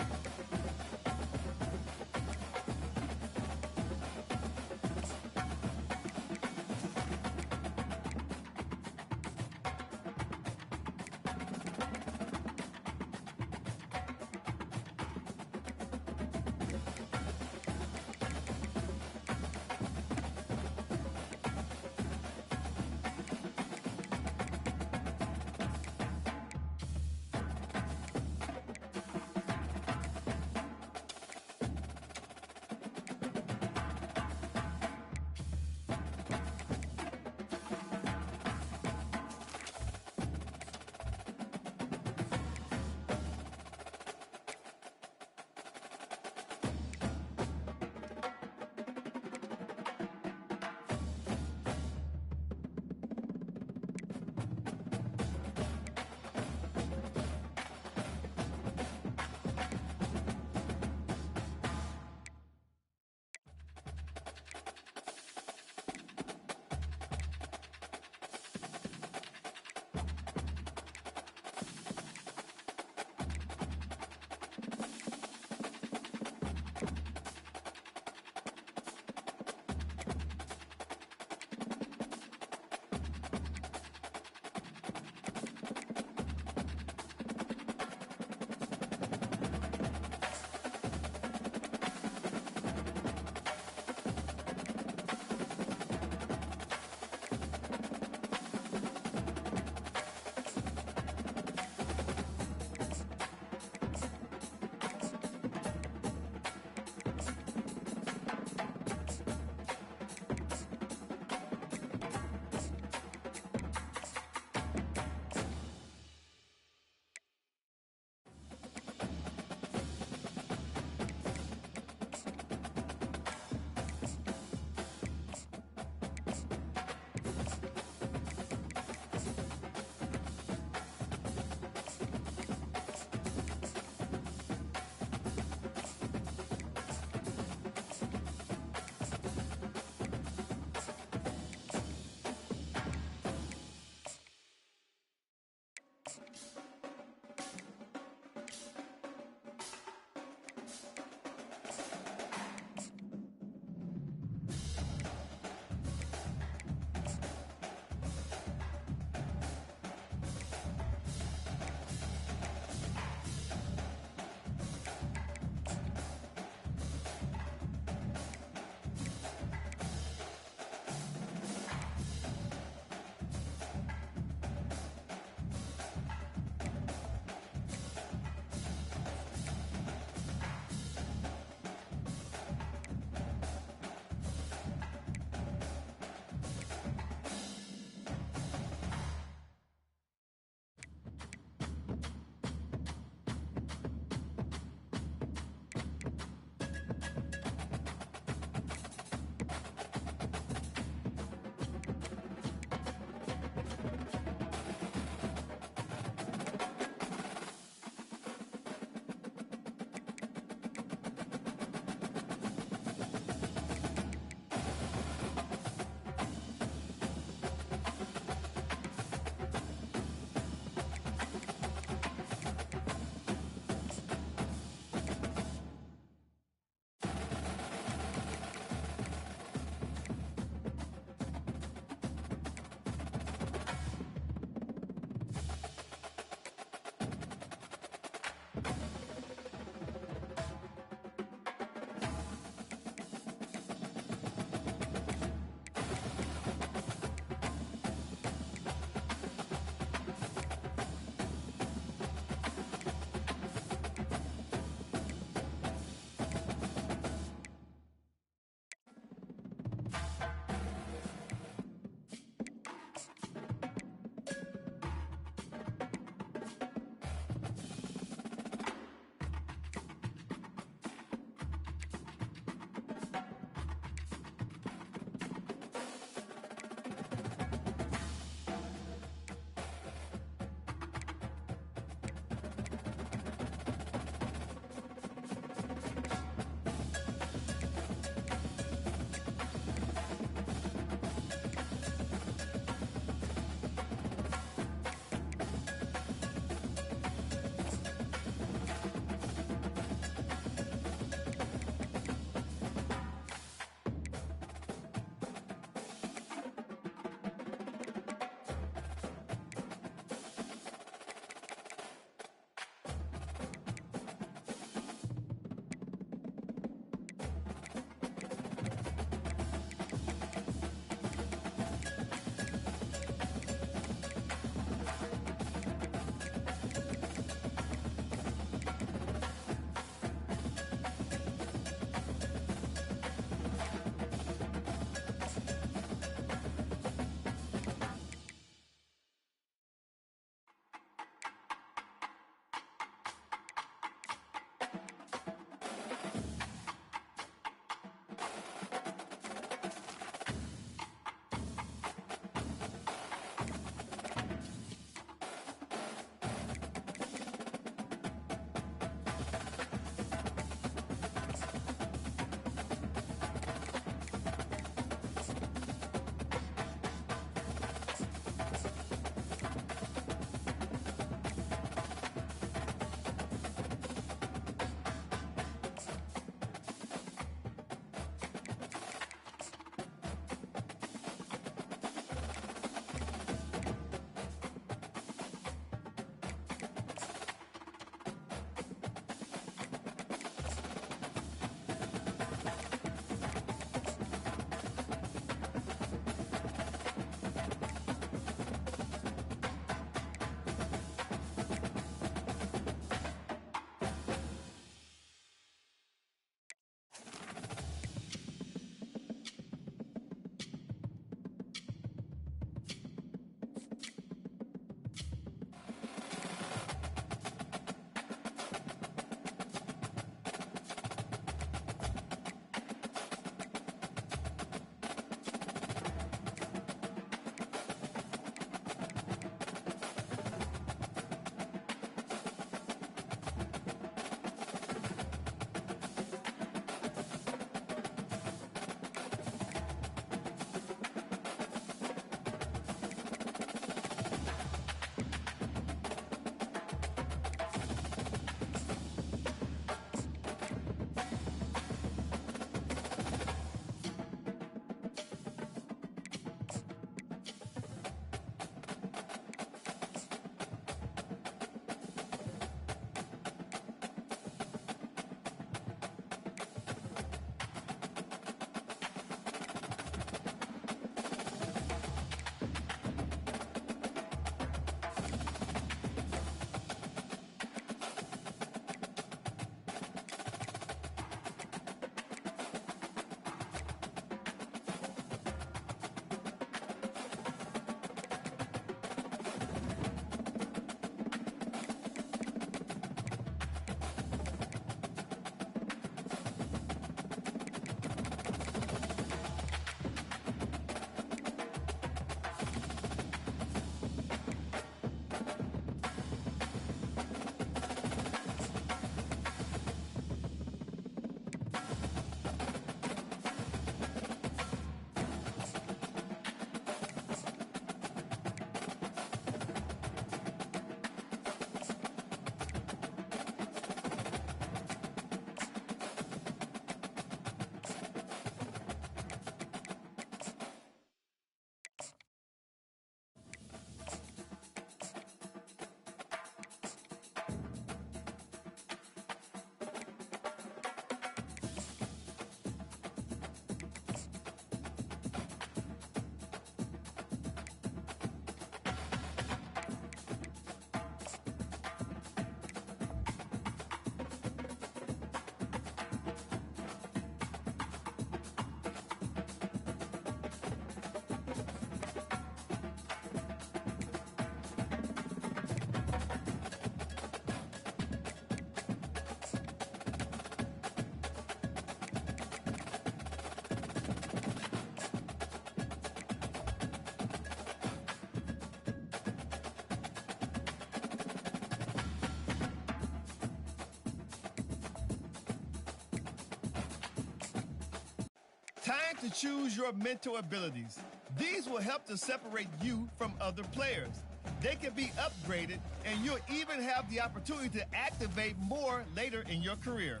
to choose your mentor abilities. These will help to separate you from other players. They can be upgraded, and you'll even have the opportunity to activate more later in your career.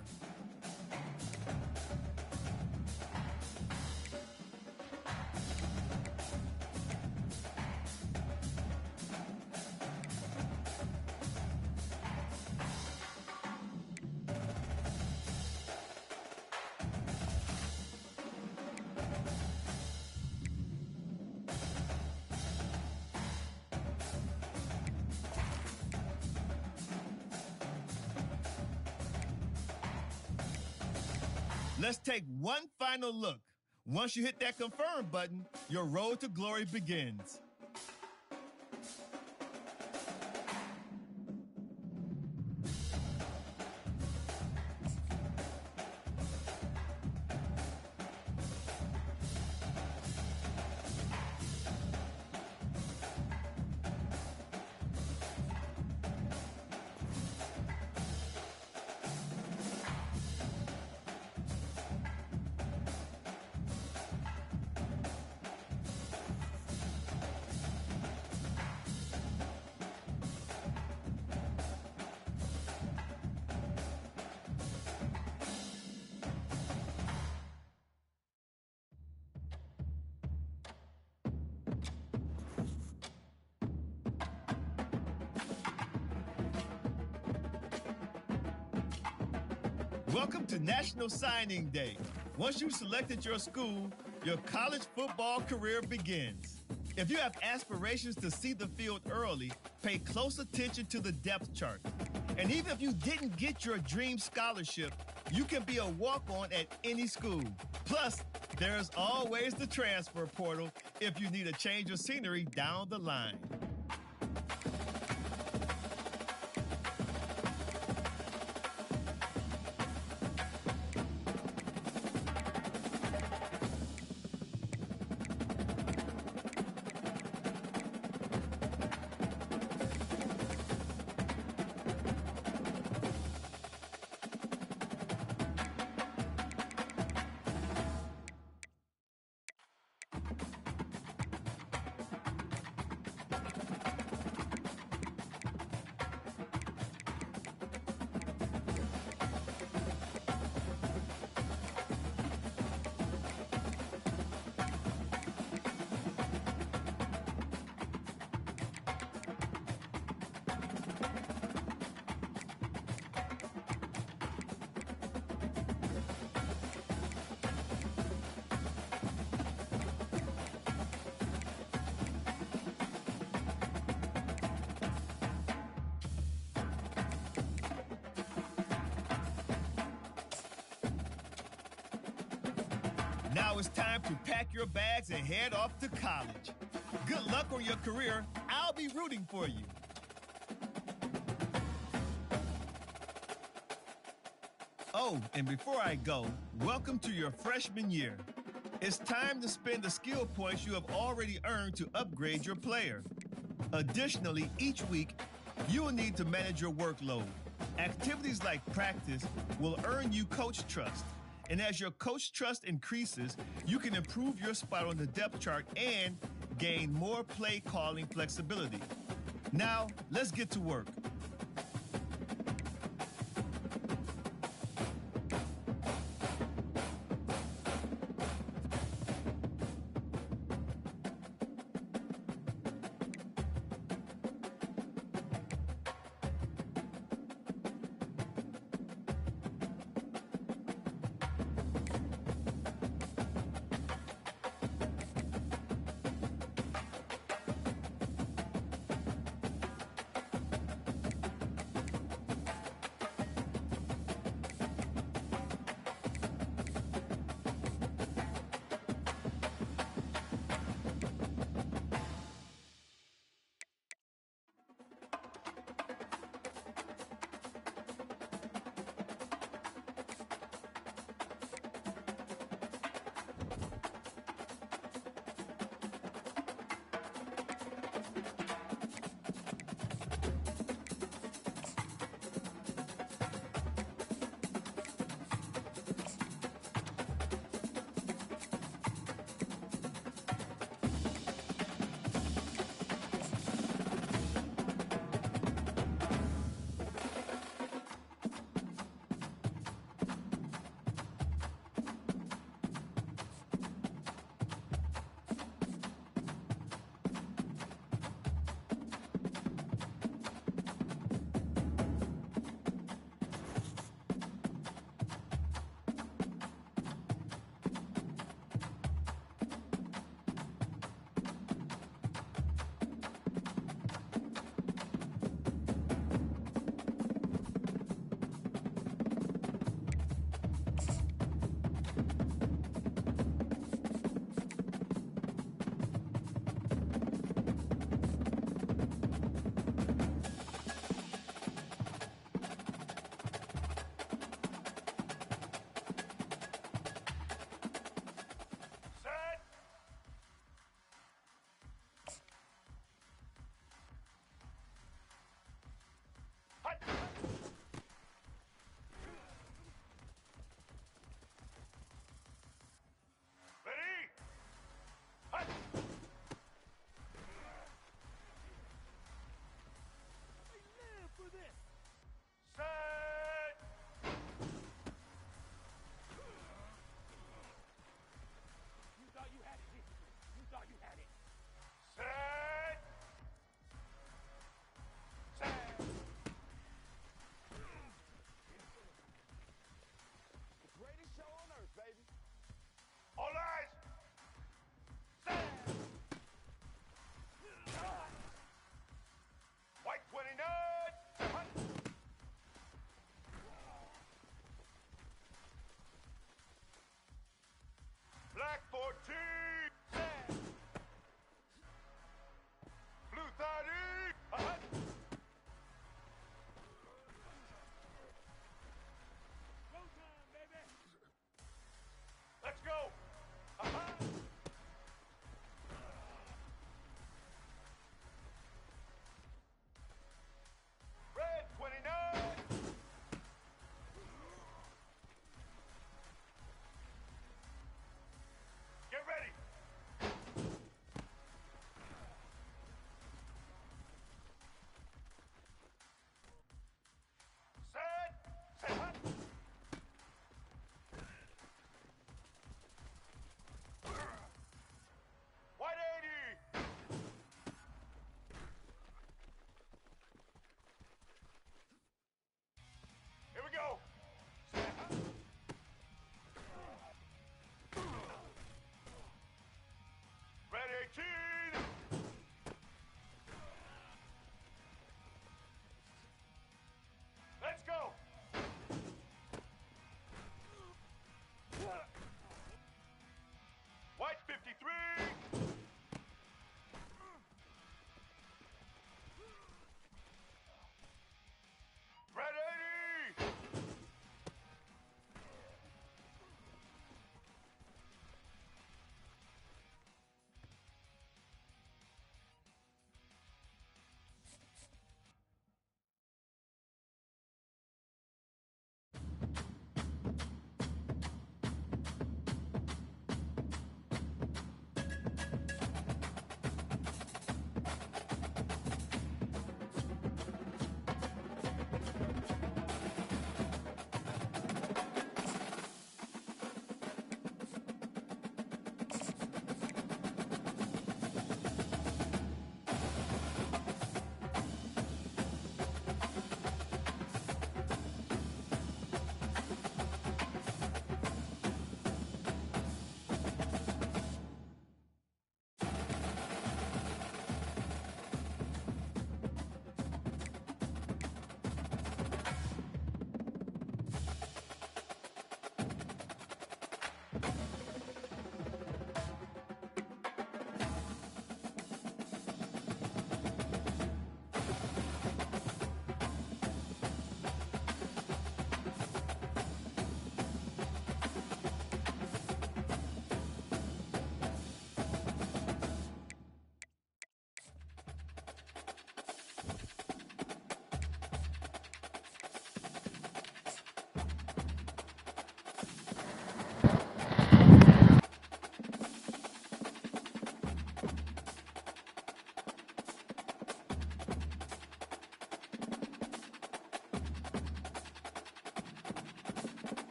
Let's take one final look. Once you hit that confirm button, your road to glory begins. Welcome to National Signing Day. Once you've selected your school, your college football career begins. If you have aspirations to see the field early, pay close attention to the depth chart. And even if you didn't get your dream scholarship, you can be a walk-on at any school. Plus, there's always the transfer portal if you need a change of scenery down the line. Now it's time to pack your bags and head off to college. Good luck on your career. I'll be rooting for you. Oh, and before I go, welcome to your freshman year. It's time to spend the skill points you have already earned to upgrade your player. Additionally, each week, you will need to manage your workload. Activities like practice will earn you coach trust. And as your coach trust increases, you can improve your spot on the depth chart and gain more play calling flexibility. Now, let's get to work. 18. Let's go. White 53. Red 80.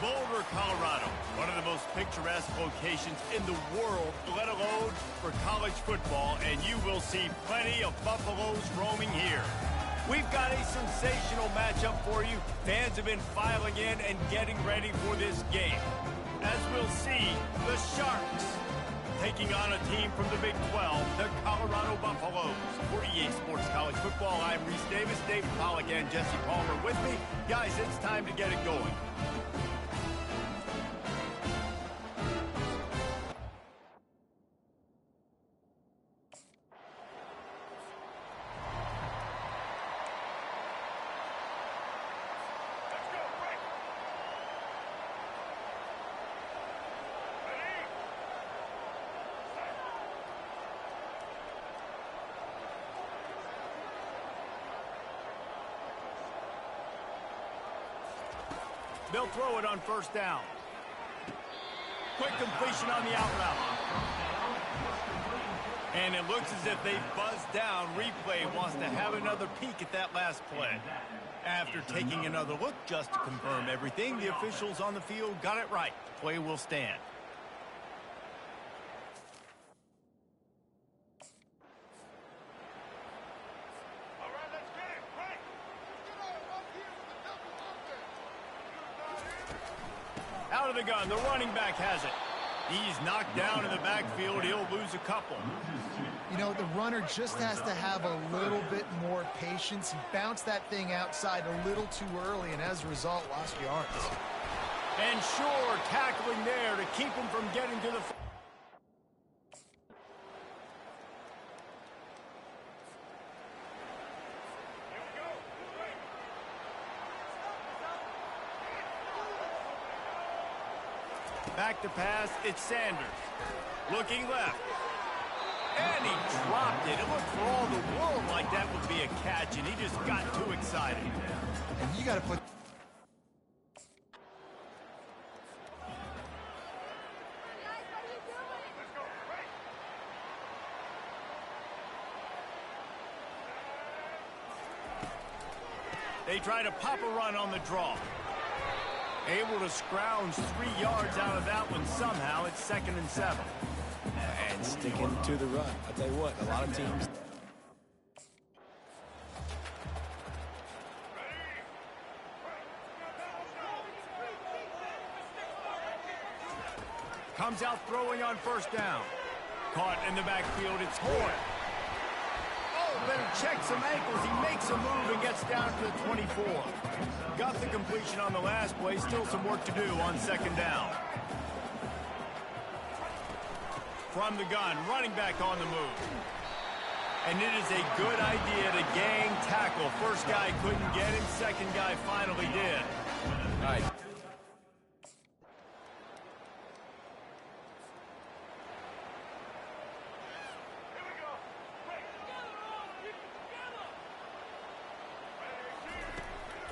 Boulder, Colorado, one of the most picturesque locations in the world, let alone for college football, and you will see plenty of Buffaloes roaming here. We've got a sensational matchup for you. Fans have been filing in and getting ready for this game. As we'll see, the Sharks taking on a team from the Big 12, the Colorado Buffaloes. For EA Sports College Football, I'm Reese Davis, David Pollack, and Jesse Palmer with me. Guys, it's time to get it going. They'll throw it on first down. Quick completion on the out route. And it looks as if they buzzed down. Replay wants to have another peek at that last play. After taking another look just to confirm everything, the officials on the field got it right. The play will stand. Out of the gun, the running back has it. He's knocked down in the backfield. He'll lose a couple. You know, the runner just has to have a little bit more patience. He bounced that thing outside a little too early, and as a result, lost yards. And sure, tackling there to keep him from getting to the... Back to pass, it's Sanders. Looking left. And he dropped it. It looked for all the world like that would be a catch, and he just got too excited. And you got to put... They try to pop a run on the draw. Able to scrounge 3 yards out of that one somehow. It's 2nd and 7. And sticking to the run. I'll tell you what, a lot of teams... Comes out throwing on first down. Caught in the backfield, it's Horn. Oh, better check some ankles. He makes a move and gets down to the 24. Got the completion on the last play. Still some work to do on 2nd down. From the gun, running back on the move. And it is a good idea to gang tackle. First guy couldn't get him. Second guy finally did. All right.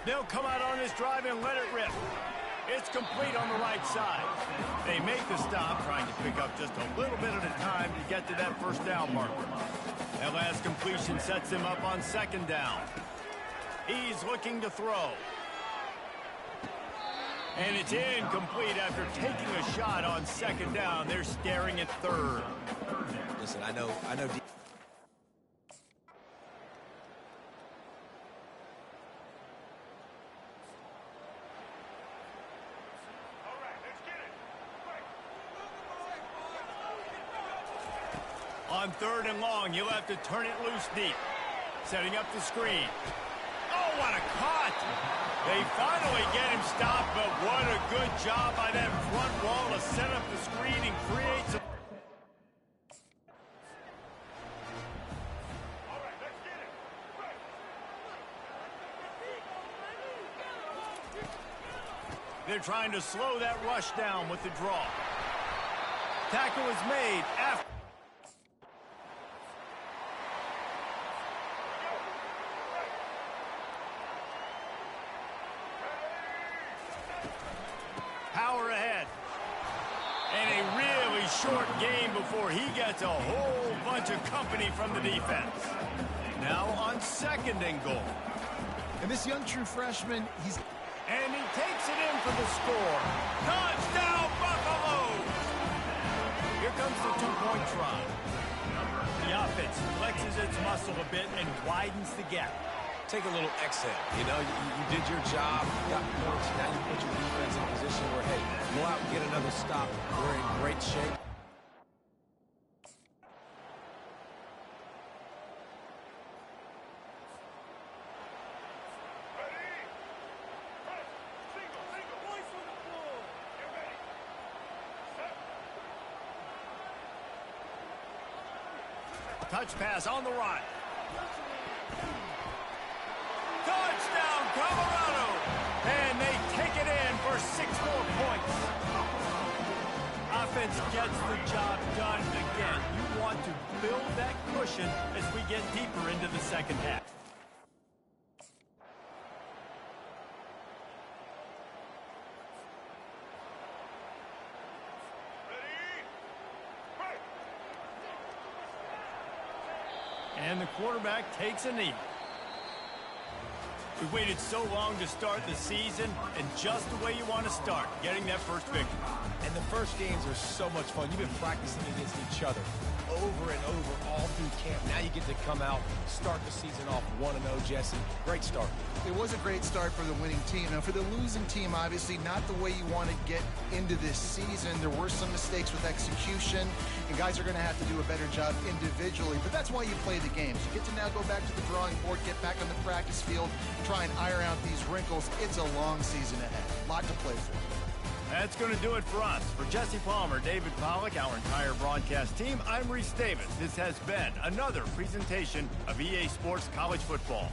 They'll come out on this drive and let it rip. It's complete on the right side. They make the stop, trying to pick up just a little bit at a time to get to that first down marker. That last completion sets him up on 2nd down. He's looking to throw. And it's incomplete after taking a shot on 2nd down. They're staring at 3rd. Listen, I know. On 3rd and long, you'll have to turn it loose deep. Setting up the screen. Oh, what a cut! They finally get him stopped, but what a good job by that front wall to set up the screen and create some... They're trying to slow that rush down with the draw. Tackle is made after... Power ahead. And a really short game before he gets a whole bunch of company from the defense. Now on 2nd and goal. And this young true freshman, And he takes it in for the score. Touchdown, Buffaloes! Here comes the two-point try. The offense flexes its muscle a bit and widens the gap. Take a little exhale. You know, you did your job, you got points, now you put your defense in a position where, hey, go out and get another stop. We're in great shape. Touch pass on the run. Touchdown, Colorado! And they take it in for 6 more points. Offense gets the job done again. You want to build that cushion as we get deeper into the second half. And the quarterback takes a knee. We waited so long to start the season, and just the way you want to start, getting that first victory. And the first games are so much fun. You've been practicing against each other over and over all through camp. Now you get to come out, start the season off 1-0, Jesse. Great start. It was a great start for the winning team. Now, for the losing team, obviously not the way you want to get into this season. There were some mistakes with execution, and guys are going to have to do a better job individually. But that's why you play the games. You get to now go back to the drawing board, get back on the practice field, try and iron out these wrinkles. It's a long season ahead. A lot to play for. That's going to do it for us. For Jesse Palmer, David Pollack, our entire broadcast team, I'm Reese Davis. This has been another presentation of EA Sports College Football.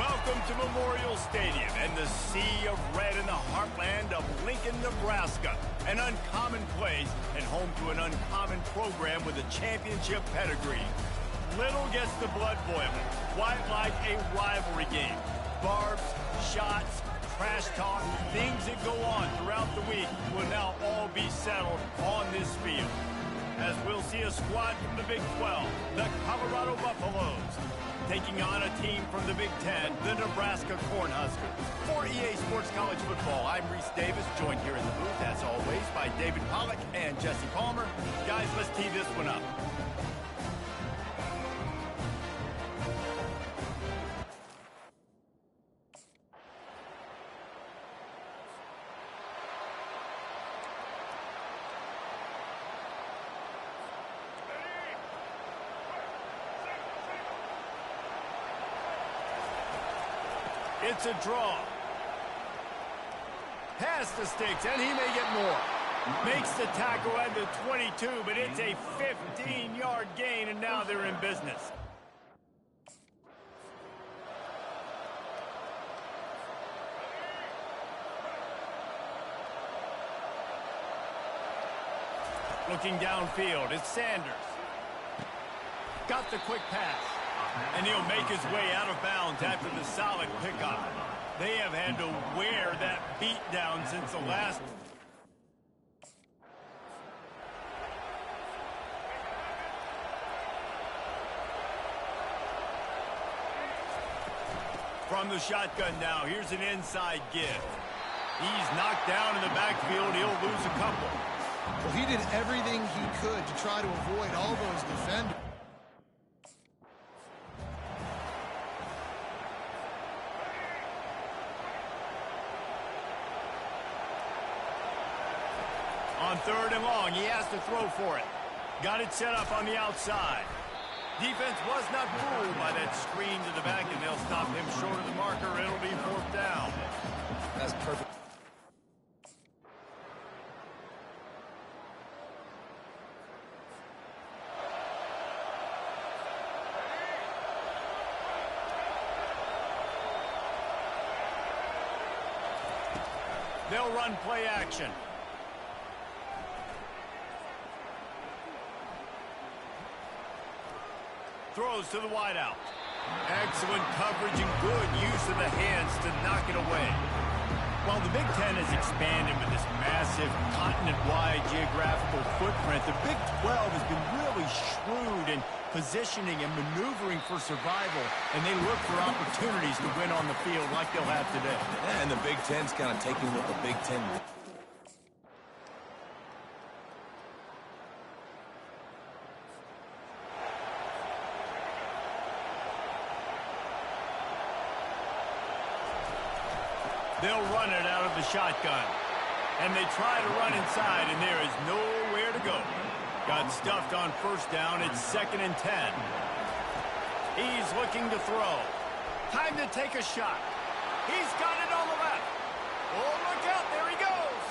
Welcome to Memorial Stadium and the sea of red in the heartland of Lincoln, Nebraska. An uncommon place and home to an uncommon program with a championship pedigree. Little gets the blood boiling, quite like a rivalry game. Barbs, shots, trash talk, things that go on throughout the week will now all be settled on this field. As we'll see a squad from the Big 12, the Colorado Buffaloes, taking on a team from the Big 10, the Nebraska Cornhuskers. For EA Sports College Football, I'm Reese Davis, joined here in the booth, as always, by David Pollack and Jesse Palmer. Guys, let's tee this one up. It's a draw. Past the sticks, and he may get more. Makes the tackle at the 22, but it's a 15-yard gain, and now they're in business. Looking downfield, it's Sanders. Got the quick pass. And he'll make his way out of bounds after the solid pickup. They have had to wear that beat down since the last. From the shotgun now, here's an inside give. He's knocked down in the backfield. He'll lose a couple. Well, he did everything he could to try to avoid all those defenders. On 3rd and long, he has to throw for it. Got it set up on the outside. Defense was not fooled by that screen to the back, and they'll stop him short of the marker. It'll be 4th down. That's perfect. They'll run play action. Throws to the wideout. Excellent coverage and good use of the hands to knock it away. While the Big Ten has expanded with this massive continent-wide geographical footprint, the Big 12 has been really shrewd in positioning and maneuvering for survival, and they look for opportunities to win on the field like they'll have today. Yeah, and the Big Ten's kind of taking what the Big Ten. They'll run it out of the shotgun. And they try to run inside, and there is nowhere to go. Got stuffed on 1st down. It's 2nd and 10. He's looking to throw. Time to take a shot. He's got it on the left. Oh, look out. There he goes.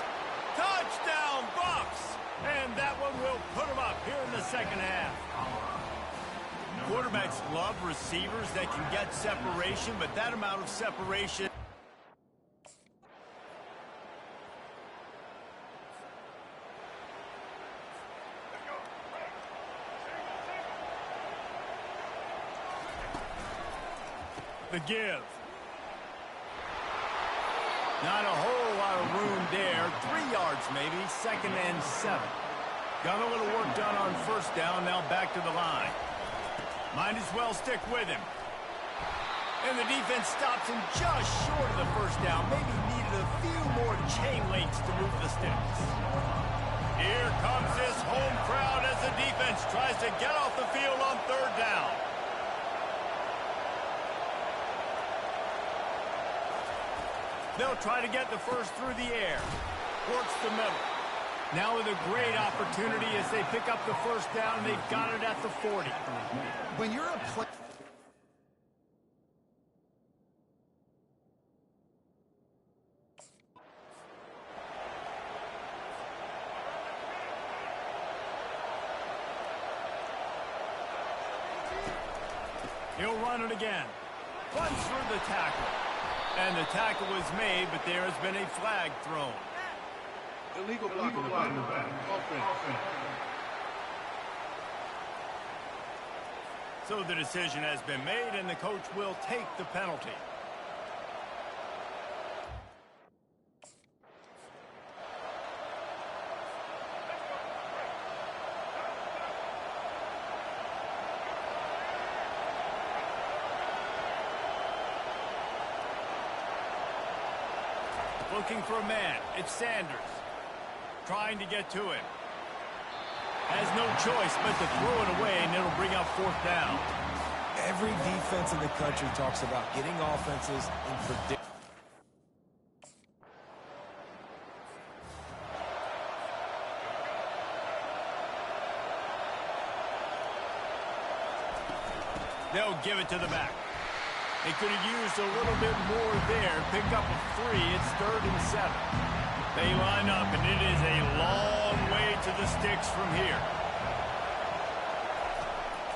Touchdown, Bucks. And that one will put him up here in the 2nd half. Quarterbacks love receivers that can get separation, but that amount of separation. The give. Not a whole lot of room there. 3 yards maybe. 2nd and 7. Got a little work done on 1st down. Now back to the line. Might as well stick with him. And the defense stops him just short of the 1st down. Maybe needed a few more chain links to move the sticks. Here comes this home crowd as the defense tries to get off the field on 3rd down. They'll try to get the first through the air. Works the middle. Now with a great opportunity as they pick up the 1st down. They've got it at the 40. When you're a player... He'll run it again. runs through the tackle. And the tackle was made, but there has been a flag thrown. Illegal blocking the back. Offense. So the decision has been made, and the coach will take the penalty. Looking for a man. It's Sanders. Trying to get to him. Has no choice but to throw it away, and it'll bring up fourth down. Every defense in the country talks about getting offenses in prediction. They'll give it to the back. They could have used a little bit more there. Pick up a 3. It's 3rd and 7. They line up, and it is a long way to the sticks from here.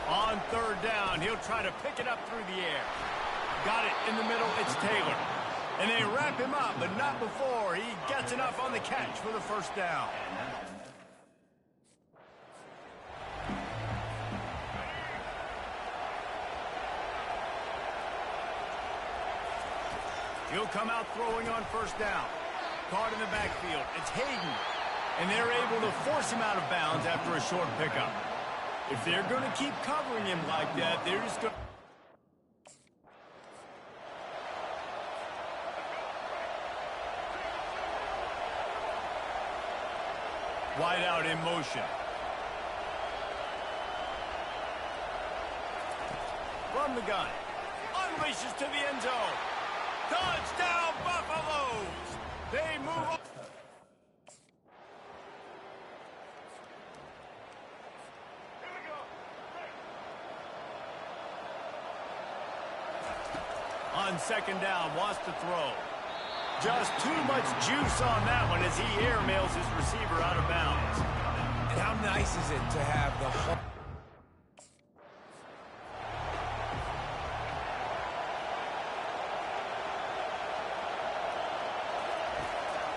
On 3rd down, he'll try to pick it up through the air. Got it in the middle. It's Taylor. And they wrap him up, but not before he gets enough on the catch for the first down. He'll come out throwing on first down. Caught in the backfield. It's Hayden. And they're able to force him out of bounds after a short pickup. If they're going to keep covering him like that, they're just going to... Wide out in motion. From the gun. Unleashes to the end zone. Touchdown, Buffaloes! They move on. On second down, wants to throw. Just too much juice on that one as he airmails his receiver out of bounds. And how nice is it to have the whole...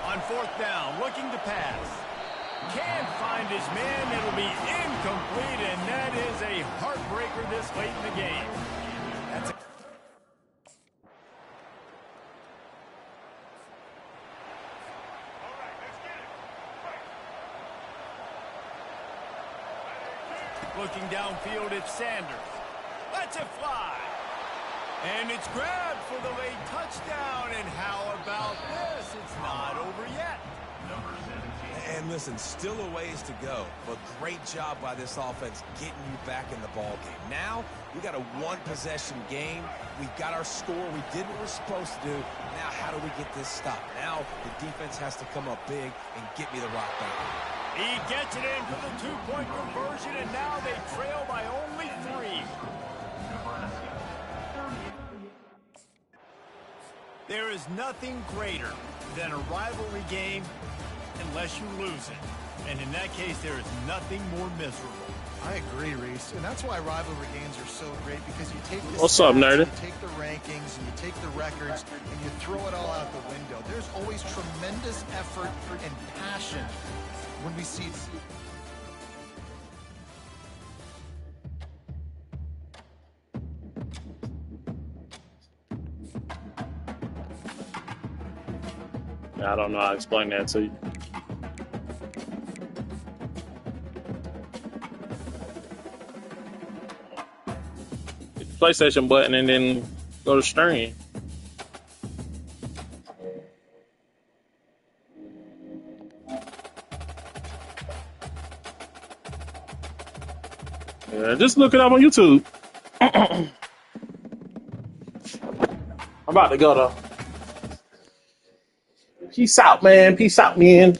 On fourth down, looking to pass. Can't find his man. It'll be incomplete, and that is a heartbreaker this late in the game. That's looking downfield, it's Sanders. Lets it fly. And it's grabbed for the late touchdown. And how about this? It's not over yet. And listen, still a ways to go, but great job by this offense getting you back in the ball game. Now, we got a one-possession game. We got our score. We did what we're supposed to do. Now, how do we get this stopped? Now, the defense has to come up big and get me the rock back. He gets it in for the two-point conversion, and now they trail by only 3. There is nothing greater than a rivalry game unless you lose it. And in that case, there is nothing more miserable. I agree, Reese. And that's why rivalry games are so great, because you take the What's up, Nerdy? you take the rankings, and you take the records, and you throw it all out the window. There's always tremendous effort and passion when we see... I don't know how to explain that to you. Hit the PlayStation button and then go to stream. Yeah, just look it up on YouTube. I'm about to go though. Peace out, man. Peace out, man.